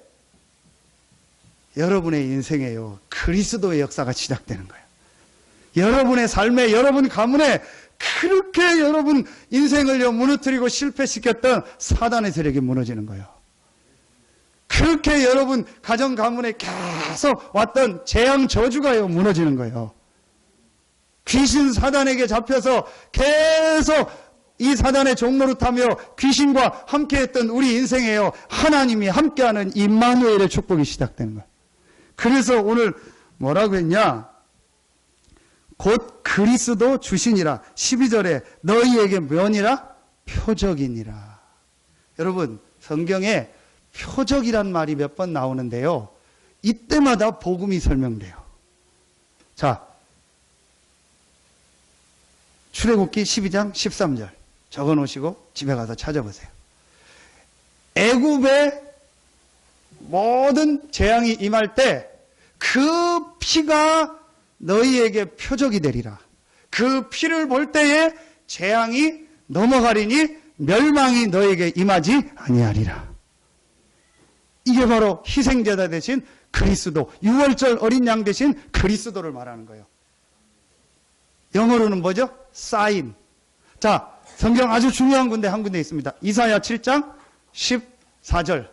[SPEAKER 1] 여러분의 인생에요, 그리스도의 역사가 시작되는 거예요. 여러분의 삶에, 여러분 가문에 그렇게 여러분 인생을요 무너뜨리고 실패시켰던 사단의 세력이 무너지는 거예요. 그렇게 여러분 가정 가문에 계속 왔던 재앙 저주가요 무너지는 거예요. 귀신 사단에게 잡혀서 계속 이 사단의 종노릇하며 귀신과 함께했던 우리 인생에요, 하나님이 함께하는 임마누엘의 축복이 시작되는 거예요. 그래서 오늘 뭐라고 했냐? 곧 그리스도 주시니라. 12절에 너희에게 뭐니라? 표적이니라. 여러분, 성경에 표적이란 말이 몇 번 나오는데요, 이때마다 복음이 설명돼요. 자, 출애굽기 12장 13절 적어놓으시고 집에 가서 찾아보세요. 애굽의 모든 재앙이 임할 때 그 피가 너희에게 표적이 되리라. 그 피를 볼 때에 재앙이 넘어가리니 멸망이 너희에게 임하지 아니하리라. 이게 바로 희생제사 대신 그리스도, 유월절 어린 양 대신 그리스도를 말하는 거예요. 영어로는 뭐죠? 사인. 자, 성경 아주 중요한 군데 한 군데 있습니다. 이사야 7장 14절.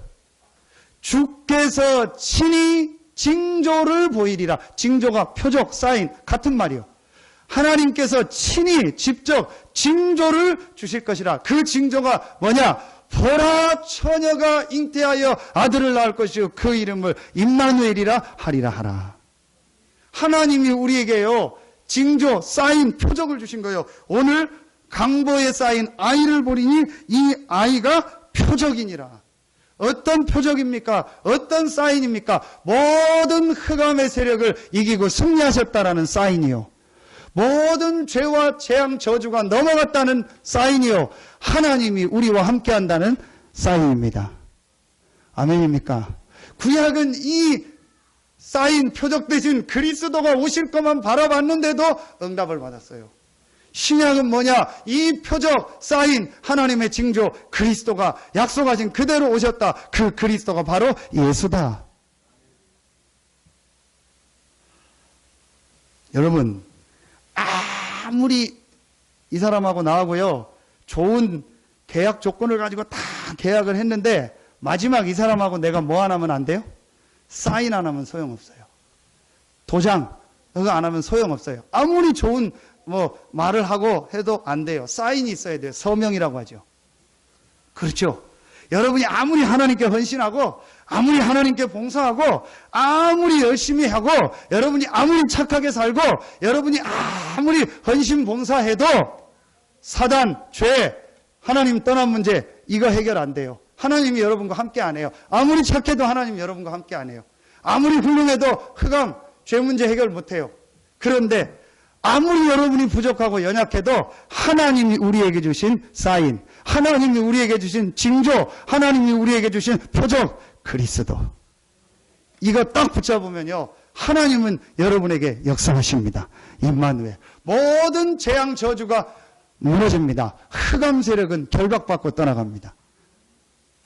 [SPEAKER 1] 주께서 친히 징조를 보이리라. 징조가 표적, 사인 같은 말이요. 하나님께서 친히 직접 징조를 주실 것이라. 그 징조가 뭐냐? 보라, 처녀가 잉태하여 아들을 낳을 것이요 그 이름을 임마누엘이라 하리라 하라. 하나님이 우리에게요 징조, 사인, 표적을 주신 거예요. 오늘 강보에 쌓인 아이를 보리니 이 아이가 표적이니라. 어떤 표적입니까? 어떤 사인입니까? 모든 흑암의 세력을 이기고 승리하셨다라는 사인이요, 모든 죄와 재앙 저주가 넘어갔다는 사인이요, 하나님이 우리와 함께한다는 사인입니다. 아멘입니까? 구약은 이 사인, 표적 대신 그리스도가 오실 것만 바라봤는데도 응답을 받았어요. 신약은 뭐냐? 이 표적, 사인, 하나님의 징조, 그리스도가 약속하신 그대로 오셨다. 그 그리스도가 바로 예수다. 여러분, 아무리 이 사람하고 나하고요 좋은 계약 조건을 가지고 다 계약을 했는데 마지막 이 사람하고 내가 뭐 안 하면 안 돼요? 사인 안 하면 소용없어요. 도장 그거 안 하면 소용없어요. 아무리 좋은 말을 하고 해도 안 돼요. 사인이 있어야 돼요. 서명이라고 하죠. 그렇죠? 여러분이 아무리 하나님께 헌신하고 아무리 하나님께 봉사하고 아무리 열심히 하고 여러분이 아무리 착하게 살고 여러분이 아무리 헌신 봉사해도 사단, 죄, 하나님 떠난 문제 이거 해결 안 돼요. 하나님이 여러분과 함께 안 해요. 아무리 착해도 하나님이 여러분과 함께 안 해요. 아무리 훌륭해도 흑암, 죄 문제 해결 못해요. 그런데 아무리 여러분이 부족하고 연약해도 하나님이 우리에게 주신 사인, 하나님이 우리에게 주신 징조, 하나님이 우리에게 주신 표적, 그리스도. 이거 딱 붙잡으면요, 하나님은 여러분에게 역사하십니다. 임마누엘. 모든 재앙 저주가 무너집니다. 흑암 세력은 결박받고 떠나갑니다.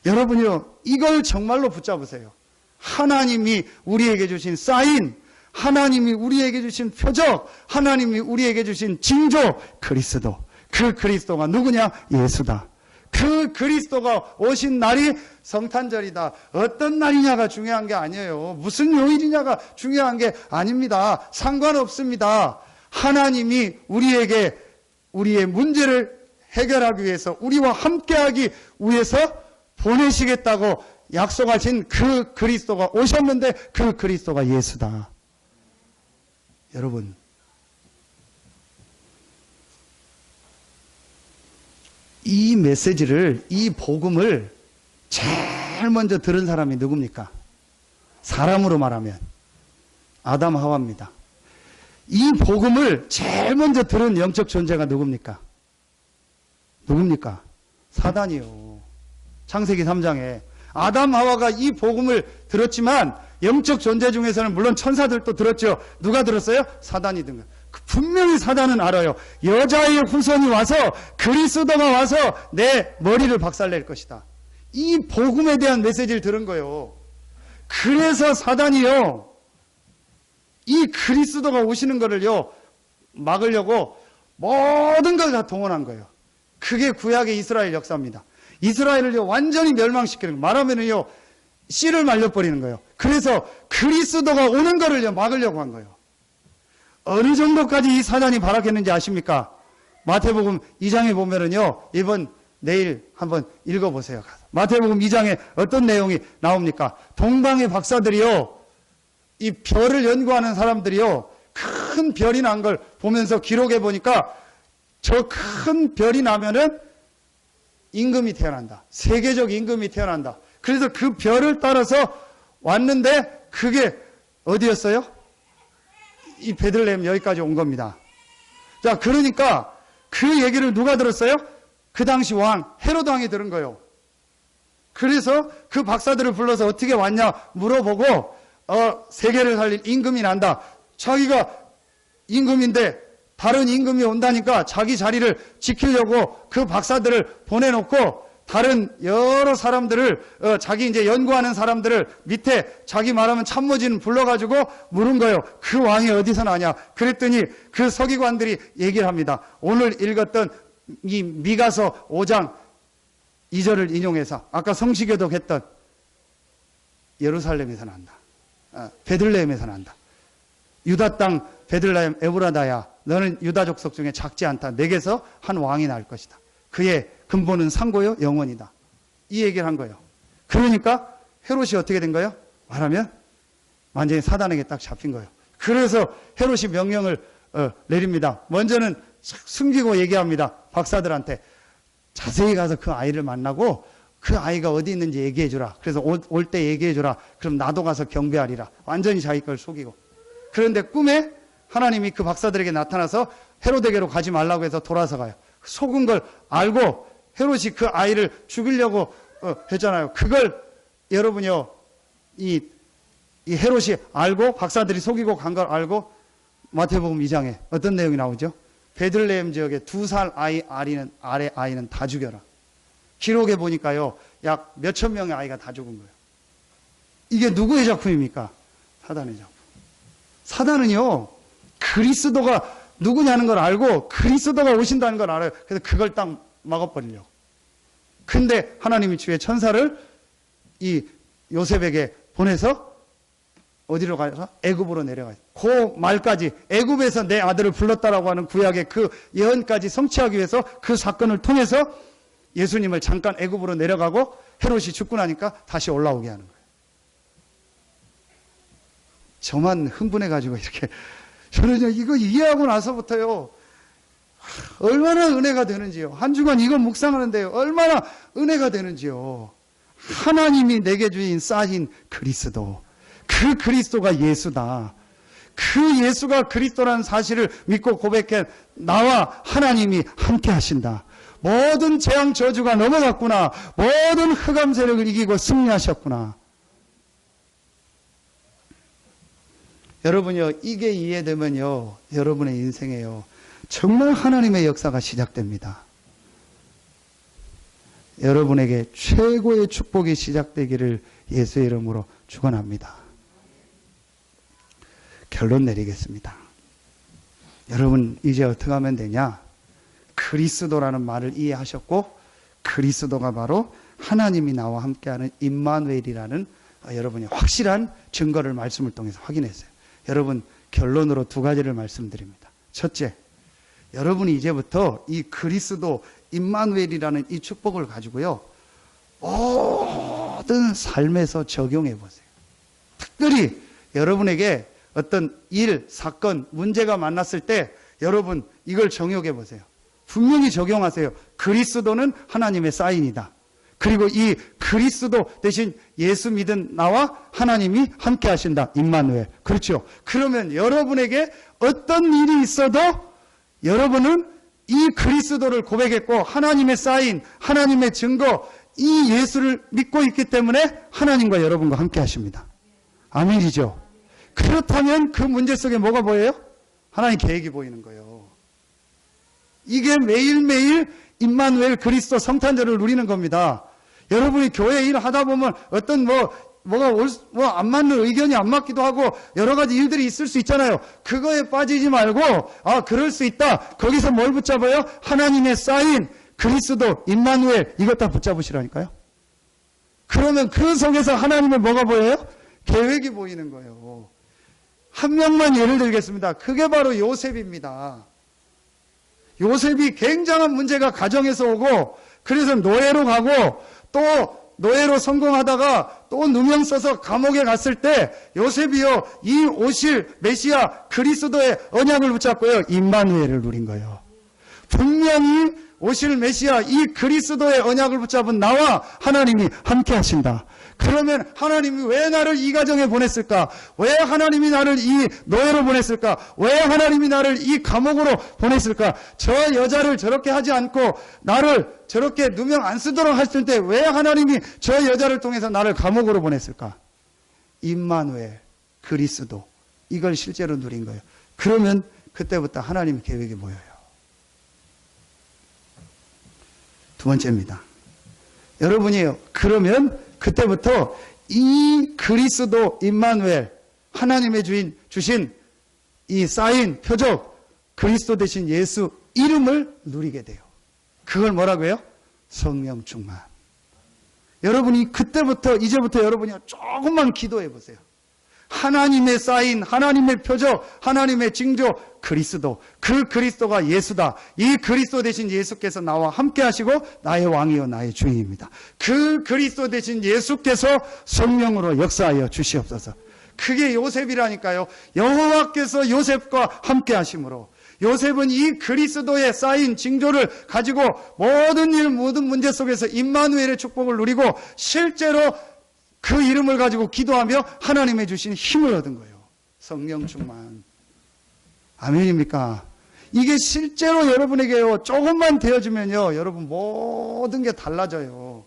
[SPEAKER 1] 여러분이요, 이걸 정말로 붙잡으세요. 하나님이 우리에게 주신 사인, 하나님이 우리에게 주신 표적, 하나님이 우리에게 주신 징조, 그리스도. 그 그리스도가 누구냐? 예수다. 그 그리스도가 오신 날이 성탄절이다. 어떤 날이냐가 중요한 게 아니에요. 무슨 요일이냐가 중요한 게 아닙니다. 상관없습니다. 하나님이 우리에게 우리의 문제를 해결하기 위해서, 우리와 함께하기 위해서 보내시겠다고 약속하신 그 그리스도가 오셨는데 그 그리스도가 예수다. 여러분, 이 메시지를, 이 복음을 제일 먼저 들은 사람이 누굽니까? 사람으로 말하면 아담 하와입니다. 이 복음을 제일 먼저 들은 영적 존재가 누굽니까? 누굽니까? 사단이요. 창세기 3장에 아담 하와가 이 복음을 들었지만 영적 존재 중에서는 물론 천사들도 들었죠. 누가 들었어요? 사단이 든 거예요. 분명히 사단은 알아요. 여자의 후손이 와서, 그리스도가 와서 내 머리를 박살낼 것이다. 이 복음에 대한 메시지를 들은 거예요. 그래서 사단이요, 이 그리스도가 오시는 거를요 막으려고 모든 걸 다 동원한 거예요. 그게 구약의 이스라엘 역사입니다. 이스라엘을요 완전히 멸망시키는 거예요. 말하면은요 씨를 말려버리는 거예요. 그래서 그리스도가 오는 거를요 막으려고 한 거예요. 어느 정도까지 이 사단이 발악했는지 아십니까? 마태복음 2장에 보면은요, 내일 한번 읽어보세요. 마태복음 2장에 어떤 내용이 나옵니까? 동방의 박사들이요, 이 별을 연구하는 사람들이요, 큰 별이 난 걸 보면서 기록해 보니까 저 큰 별이 나면은 임금이 태어난다. 세계적 임금이 태어난다. 그래서 그 별을 따라서 왔는데 그게 어디였어요? 이 베들레헴 여기까지 온 겁니다. 자, 그러니까 그 얘기를 누가 들었어요? 그 당시 왕, 헤로드 왕이 들은 거예요. 그래서 그 박사들을 불러서 어떻게 왔냐 물어보고, 세계를 살릴 임금이 난다. 자기가 임금인데 다른 임금이 온다니까 자기 자리를 지키려고 그 박사들을 보내놓고 다른 여러 사람들을, 자기 이제 연구하는 사람들을 밑에 자기 말하면 참모진 불러가지고 물은 거예요. 그 왕이 어디서 나냐? 그랬더니 그 서기관들이 얘기를 합니다. 오늘 읽었던 이 미가서 5장 2절을 인용해서 아까 성시교독 했던 예루살렘에서 난다. 베들레헴에서 난다. 유다 땅 베들레헴 에브라다야, 너는 유다 족속 중에 작지 않다. 내게서 한 왕이 날 것이다. 그의 근본은 상고요 영원이다. 이 얘기를 한 거예요. 그러니까 헤롯이 어떻게 된 거예요? 말하면 완전히 사단에게 딱 잡힌 거예요. 그래서 헤롯이 명령을 내립니다. 먼저는 숨기고 얘기합니다. 박사들한테 자세히 가서 그 아이를 만나고 그 아이가 어디 있는지 얘기해 주라. 그래서 올 때 얘기해 주라. 그럼 나도 가서 경배하리라. 완전히 자기 걸 속이고. 그런데 꿈에 하나님이 그 박사들에게 나타나서 헤롯에게로 가지 말라고 해서 돌아서 가요. 속은 걸 알고 헤롯이 그 아이를 죽이려고 했잖아요. 그걸 여러분요, 이 헤롯이 알고 박사들이 속이고 간 걸 알고 마태복음 2장에 어떤 내용이 나오죠? 베들레헴 지역에 2살 아래 아이는 다 죽여라. 기록에 보니까요, 약 몇천 명의 아이가 다 죽은 거예요. 이게 누구의 작품입니까? 사단의 작품. 사단은요, 그리스도가 누구냐는 걸 알고 그리스도가 오신다는 걸 알아요. 그래서 그걸 딱 막아버리려고. 근데 하나님이 주의 천사를 이 요셉에게 보내서 어디로 가서? 애굽으로 내려가요. 그 말까지, 애굽에서 내 아들을 불렀다라고 하는 구약의 그 예언까지 성취하기 위해서 그 사건을 통해서 예수님을 잠깐 애굽으로 내려가고 헤롯이 죽고 나니까 다시 올라오게 하는 거예요. 저만 흥분해가지고 이렇게, 저는 이거 이해하고 나서부터요, 얼마나 은혜가 되는지요. 한 주간 이거 묵상하는데요, 얼마나 은혜가 되는지요. 하나님이 내게 주신 쌓인 그리스도, 그 그리스도가 예수다. 그 예수가 그리스도라는 사실을 믿고 고백해 나와 하나님이 함께 하신다. 모든 재앙 저주가 넘어갔구나. 모든 흑암 세력을 이기고 승리하셨구나. 여러분요, 이게 이해되면요, 여러분의 인생에요, 정말 하나님의 역사가 시작됩니다. 여러분에게 최고의 축복이 시작되기를 예수의 이름으로 축원합니다. 결론 내리겠습니다. 여러분, 이제 어떻게 하면 되냐? 그리스도라는 말을 이해하셨고, 그리스도가 바로 하나님이 나와 함께하는 임마누엘이라는 여러분이 확실한 증거를 말씀을 통해서 확인했어요. 여러분, 결론으로 두 가지를 말씀드립니다. 첫째, 여러분이 이제부터 이 그리스도 임마누엘이라는 이 축복을 가지고요, 모든 삶에서 적용해 보세요. 특별히 여러분에게 어떤 일, 사건, 문제가 만났을 때 여러분 이걸 정욕해 보세요. 분명히 적용하세요. 그리스도는 하나님의 사인이다. 그리고 이 그리스도 대신 예수 믿은 나와 하나님이 함께 하신다. 임마누엘. 그렇죠. 그러면 여러분에게 어떤 일이 있어도 여러분은 이 그리스도를 고백했고 하나님의 사인, 하나님의 증거, 이 예수를 믿고 있기 때문에 하나님과 여러분과 함께 하십니다. 아멘이죠. 그렇다면 그 문제 속에 뭐가 보여요? 하나님 계획이 보이는 거예요. 이게 매일매일 임마누엘 그리스도 성탄절을 누리는 겁니다. 여러분이 교회 일 하다 보면 어떤 뭐가 안 맞는 의견이 안 맞기도 하고 여러 가지 일들이 있을 수 있잖아요. 그거에 빠지지 말고, 그럴 수 있다. 거기서 뭘 붙잡아요? 하나님의 사인, 그리스도, 임마누엘, 이것 다 붙잡으시라니까요. 그러면 그 속에서 하나님의 뭐가 보여요? 계획이 보이는 거예요. 한 명만 예를 들겠습니다. 그게 바로 요셉입니다. 요셉이 굉장한 문제가 가정에서 오고, 그래서 노예로 가고, 또 노예로 성공하다가 또 누명 써서 감옥에 갔을 때 요셉이요, 이 오실 메시아 그리스도의 언약을 붙잡고요, 임마누엘을 누린 거예요. 분명히 오실 메시아 이 그리스도의 언약을 붙잡은 나와 하나님이 함께 하신다. 그러면 하나님이 왜 나를 이 가정에 보냈을까? 왜 하나님이 나를 이 노예로 보냈을까? 왜 하나님이 나를 이 감옥으로 보냈을까? 저 여자를 저렇게 하지 않고 나를 저렇게 누명 안 쓰도록 했을 때 왜 하나님이 저 여자를 통해서 나를 감옥으로 보냈을까? 임마누엘, 그리스도, 이걸 실제로 누린 거예요. 그러면 그때부터 하나님의 계획이 보여요. 두 번째입니다. 여러분이요, 그러면 그때부터 이 그리스도 임마누엘, 하나님의 주신 이 사인, 표적, 그리스도 대신 예수 이름을 누리게 돼요. 그걸 뭐라고 해요? 성령 충만. 여러분이 그때부터, 이제부터 여러분이 조금만 기도해 보세요. 하나님의 사인, 하나님의 표적, 하나님의 징조, 그리스도. 그 그리스도가 예수다. 이 그리스도 대신 예수께서 나와 함께 하시고 나의 왕이요 나의 주인입니다. 그 그리스도 대신 예수께서 성령으로 역사하여 주시옵소서. 그게 요셉이라니까요. 여호와께서 요셉과 함께 하심으로 요셉은 이 그리스도의 사인 징조를 가지고 모든 일, 모든 문제 속에서 임마누엘의 축복을 누리고 실제로 그 이름을 가지고 기도하며 하나님의 주신 힘을 얻은 거예요. 성령 충만. 아멘입니까? 이게 실제로 여러분에게요, 조금만 되어지면요, 여러분 모든 게 달라져요.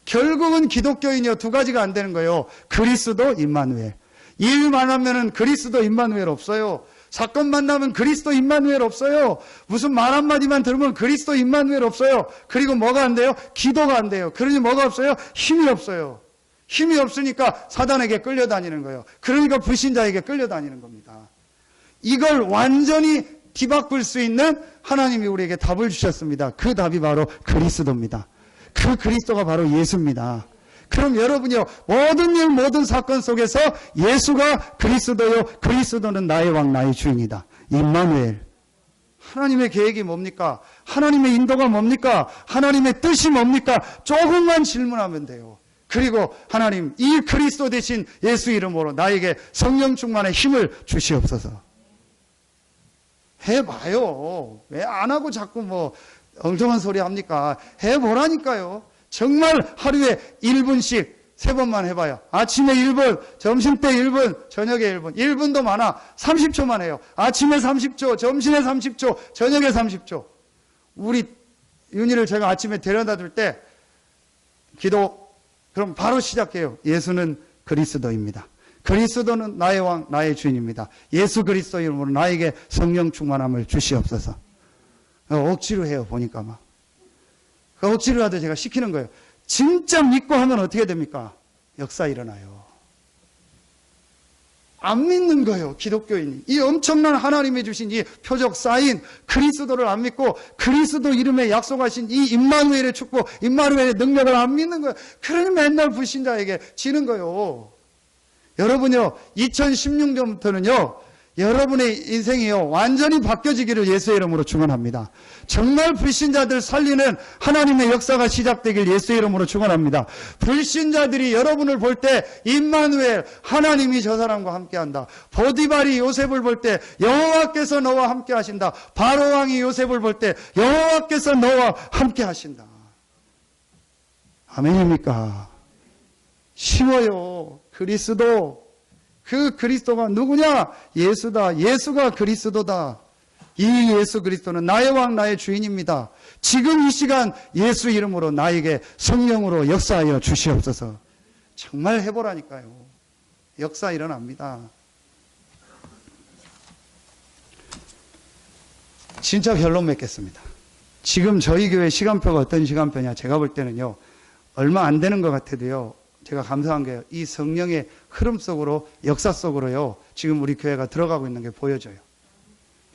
[SPEAKER 1] 결국은 기독교인이요, 두 가지가 안 되는 거예요. 그리스도, 임마누엘. 일만 하면은 그리스도, 임마누엘 없어요. 사건 만나면 그리스도, 임마누엘 없어요. 무슨 말 한마디만 들으면 그리스도, 임마누엘 없어요. 그리고 뭐가 안 돼요? 기도가 안 돼요. 그러니 뭐가 없어요? 힘이 없어요. 힘이 없으니까 사단에게 끌려다니는 거예요. 그러니까 불신자에게 끌려다니는 겁니다. 이걸 완전히 뒤바꿀 수 있는 하나님이 우리에게 답을 주셨습니다. 그 답이 바로 그리스도입니다. 그 그리스도가 바로 예수입니다. 그럼 여러분이요, 모든 일, 모든 사건 속에서 예수가 그리스도요, 그리스도는 나의 왕, 나의 주인이다. 임마누엘. 하나님의 계획이 뭡니까? 하나님의 인도가 뭡니까? 하나님의 뜻이 뭡니까? 조금만 질문하면 돼요. 그리고 하나님, 이 그리스도 대신 예수 이름으로 나에게 성령 충만의 힘을 주시옵소서. 해봐요. 왜 안 하고 자꾸 엉뚱한 소리 합니까? 해보라니까요. 정말 하루에 1분씩 3번만 해봐요. 아침에 1분, 점심때 1분, 저녁에 1분. 1분도 많아. 30초만 해요. 아침에 30초, 점심에 30초, 저녁에 30초. 우리 윤희를 제가 아침에 데려다 줄 때 기도, 그럼 바로 시작해요. 예수는 그리스도입니다. 그리스도는 나의 왕, 나의 주인입니다. 예수 그리스도 이름으로 나에게 성령 충만함을 주시옵소서. 억지로 해요, 보니까 막. 억지로라도 제가 시키는 거예요. 진짜 믿고 하면 어떻게 됩니까? 역사 일어나요. 안 믿는 거예요, 기독교인이. 이 엄청난 하나님이 주신 이 표적 사인 그리스도를 안 믿고 그리스도 이름에 약속하신 이 임마누엘의 축복, 임마누엘의 능력을 안 믿는 거예요. 그러니 맨날 불신자에게 지는 거예요. 여러분요, 2016년부터는요, 여러분의 인생이요, 완전히 바뀌어지기를 예수의 이름으로 축원합니다. 정말 불신자들 살리는 하나님의 역사가 시작되길 예수의 이름으로 축원합니다. 불신자들이 여러분을 볼 때 임마누엘, 하나님이 저 사람과 함께한다. 보디발이 요셉을 볼 때 여호와께서 너와 함께하신다. 바로왕이 요셉을 볼 때 여호와께서 너와 함께하신다. 아멘입니까? 쉬워요. 그리스도. 그 그리스도가 누구냐? 예수다. 예수가 그리스도다. 이 예수 그리스도는 나의 왕, 나의 주인입니다. 지금 이 시간 예수 이름으로 나에게 성령으로 역사하여 주시옵소서. 정말 해보라니까요. 역사 일어납니다. 진짜 결론 맺겠습니다. 지금 저희 교회 시간표가 어떤 시간표냐? 제가 볼 때는요, 얼마 안 되는 것 같아도요, 제가 감사한 게요, 이 성령의 흐름 속으로, 역사 속으로요, 지금 우리 교회가 들어가고 있는 게 보여져요.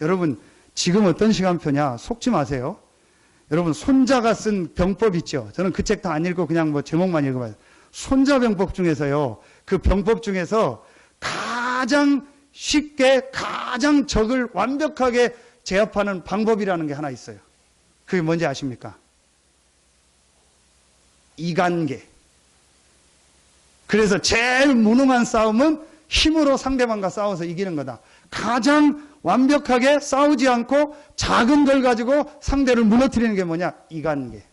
[SPEAKER 1] 여러분, 지금 어떤 시간표냐? 속지 마세요. 여러분, 손자가 쓴 병법 있죠? 저는 그 책 다 안 읽고 그냥 뭐 제목만 읽어봐요. 손자병법 중에서요, 그 병법 중에서 가장 쉽게, 가장 적을 완벽하게 제압하는 방법이라는 게 하나 있어요. 그게 뭔지 아십니까? 이간계. 그래서 제일 무능한 싸움은 힘으로 상대방과 싸워서 이기는 거다. 가장 완벽하게 싸우지 않고 작은 걸 가지고 상대를 무너뜨리는 게 뭐냐? 이간계.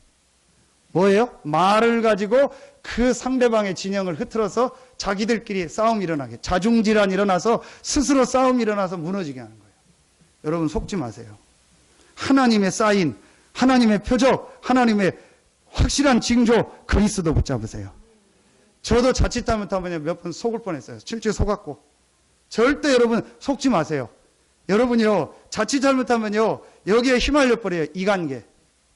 [SPEAKER 1] 뭐예요? 말을 가지고 그 상대방의 진영을 흐트러서 자기들끼리 싸움이 일어나게, 자중질환이 일어나서 스스로 싸움이 일어나서 무너지게 하는 거예요. 여러분 속지 마세요. 하나님의 사인, 하나님의 표적, 하나님의 확실한 징조, 그리스도 붙잡으세요. 저도 자칫 잘못하면 몇 번 속을 뻔했어요. 실제 속았고. 절대 여러분 속지 마세요. 여러분이요, 자칫 잘못하면요, 여기에 휘말려 버려요. 이간계.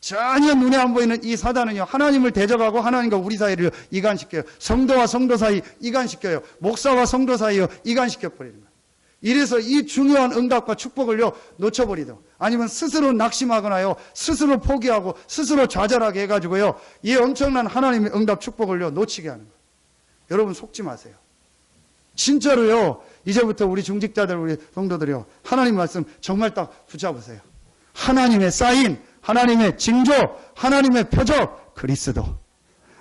[SPEAKER 1] 전혀 눈에 안 보이는 이 사단은요, 하나님을 대적하고 하나님과 우리 사이를 이간시켜요. 성도와 성도 사이 이간시켜요. 목사와 성도 사이요, 이간시켜 버리는 거예요. 이래서 이 중요한 응답과 축복을요, 놓쳐버리죠. 아니면 스스로 낙심하거나요, 스스로 포기하고 스스로 좌절하게 해가지고요, 이 엄청난 하나님의 응답 축복을요, 놓치게 하는 거예요. 여러분 속지 마세요. 진짜로요, 이제부터 우리 중직자들, 우리 성도들이요, 하나님 말씀 정말 딱 붙잡으세요. 하나님의 사인, 하나님의 징조, 하나님의 표적, 그리스도.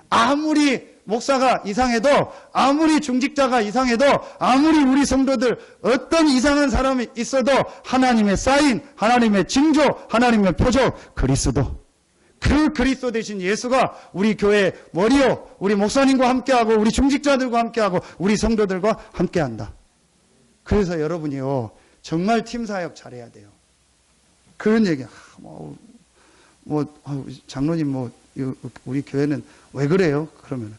[SPEAKER 1] 아무리 목사가 이상해도, 아무리 중직자가 이상해도, 아무리 우리 성도들 어떤 이상한 사람이 있어도 하나님의 사인, 하나님의 징조, 하나님의 표적, 그리스도. 그 그리스도 되신 예수가 우리 교회 머리요, 우리 목사님과 함께하고 우리 중직자들과 함께하고 우리 성도들과 함께한다. 그래서 여러분이요, 정말 팀 사역 잘해야 돼요. 그런 얘기, 장로님 우리 교회는 왜 그래요? 그러면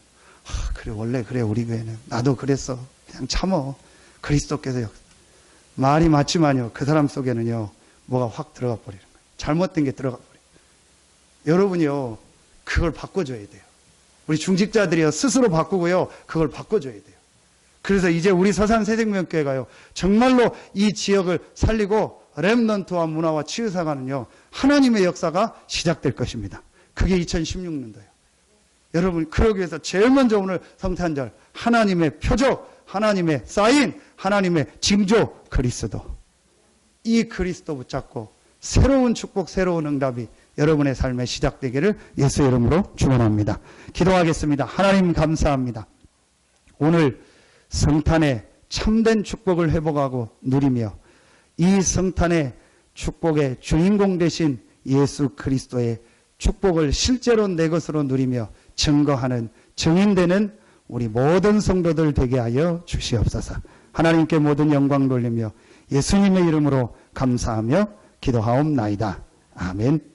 [SPEAKER 1] 그래, 원래 그래, 우리 교회는. 나도 그랬어. 그냥 참어. 그리스도께서요. 말이 맞지만요, 그 사람 속에는요, 뭐가 확 들어가 버리는 거예요. 잘못된 게 들어가 버려요. 여러분이요, 그걸 바꿔줘야 돼요. 우리 중직자들이요, 스스로 바꾸고요, 그걸 바꿔줘야 돼요. 그래서 이제 우리 서산 새생명교회가요, 정말로 이 지역을 살리고 렘넌트와 문화와 치유사관은요, 하나님의 역사가 시작될 것입니다. 그게 2016년도예요. 여러분, 그러기 위해서 제일 먼저 오늘 성탄절, 하나님의 표적, 하나님의 사인, 하나님의 징조, 그리스도. 이 그리스도 붙잡고 새로운 축복, 새로운 응답이 여러분의 삶에 시작되기를 예수의 이름으로 축원합니다. 기도하겠습니다. 하나님 감사합니다. 오늘 성탄의 참된 축복을 회복하고 누리며 이 성탄의 축복의 주인공 되신 예수 그리스도의 축복을 실제로 내 것으로 누리며 증거하는 증인되는 우리 모든 성도들 되게 하여 주시옵소서. 하나님께 모든 영광 돌리며 예수님의 이름으로 감사하며 기도하옵나이다. 아멘.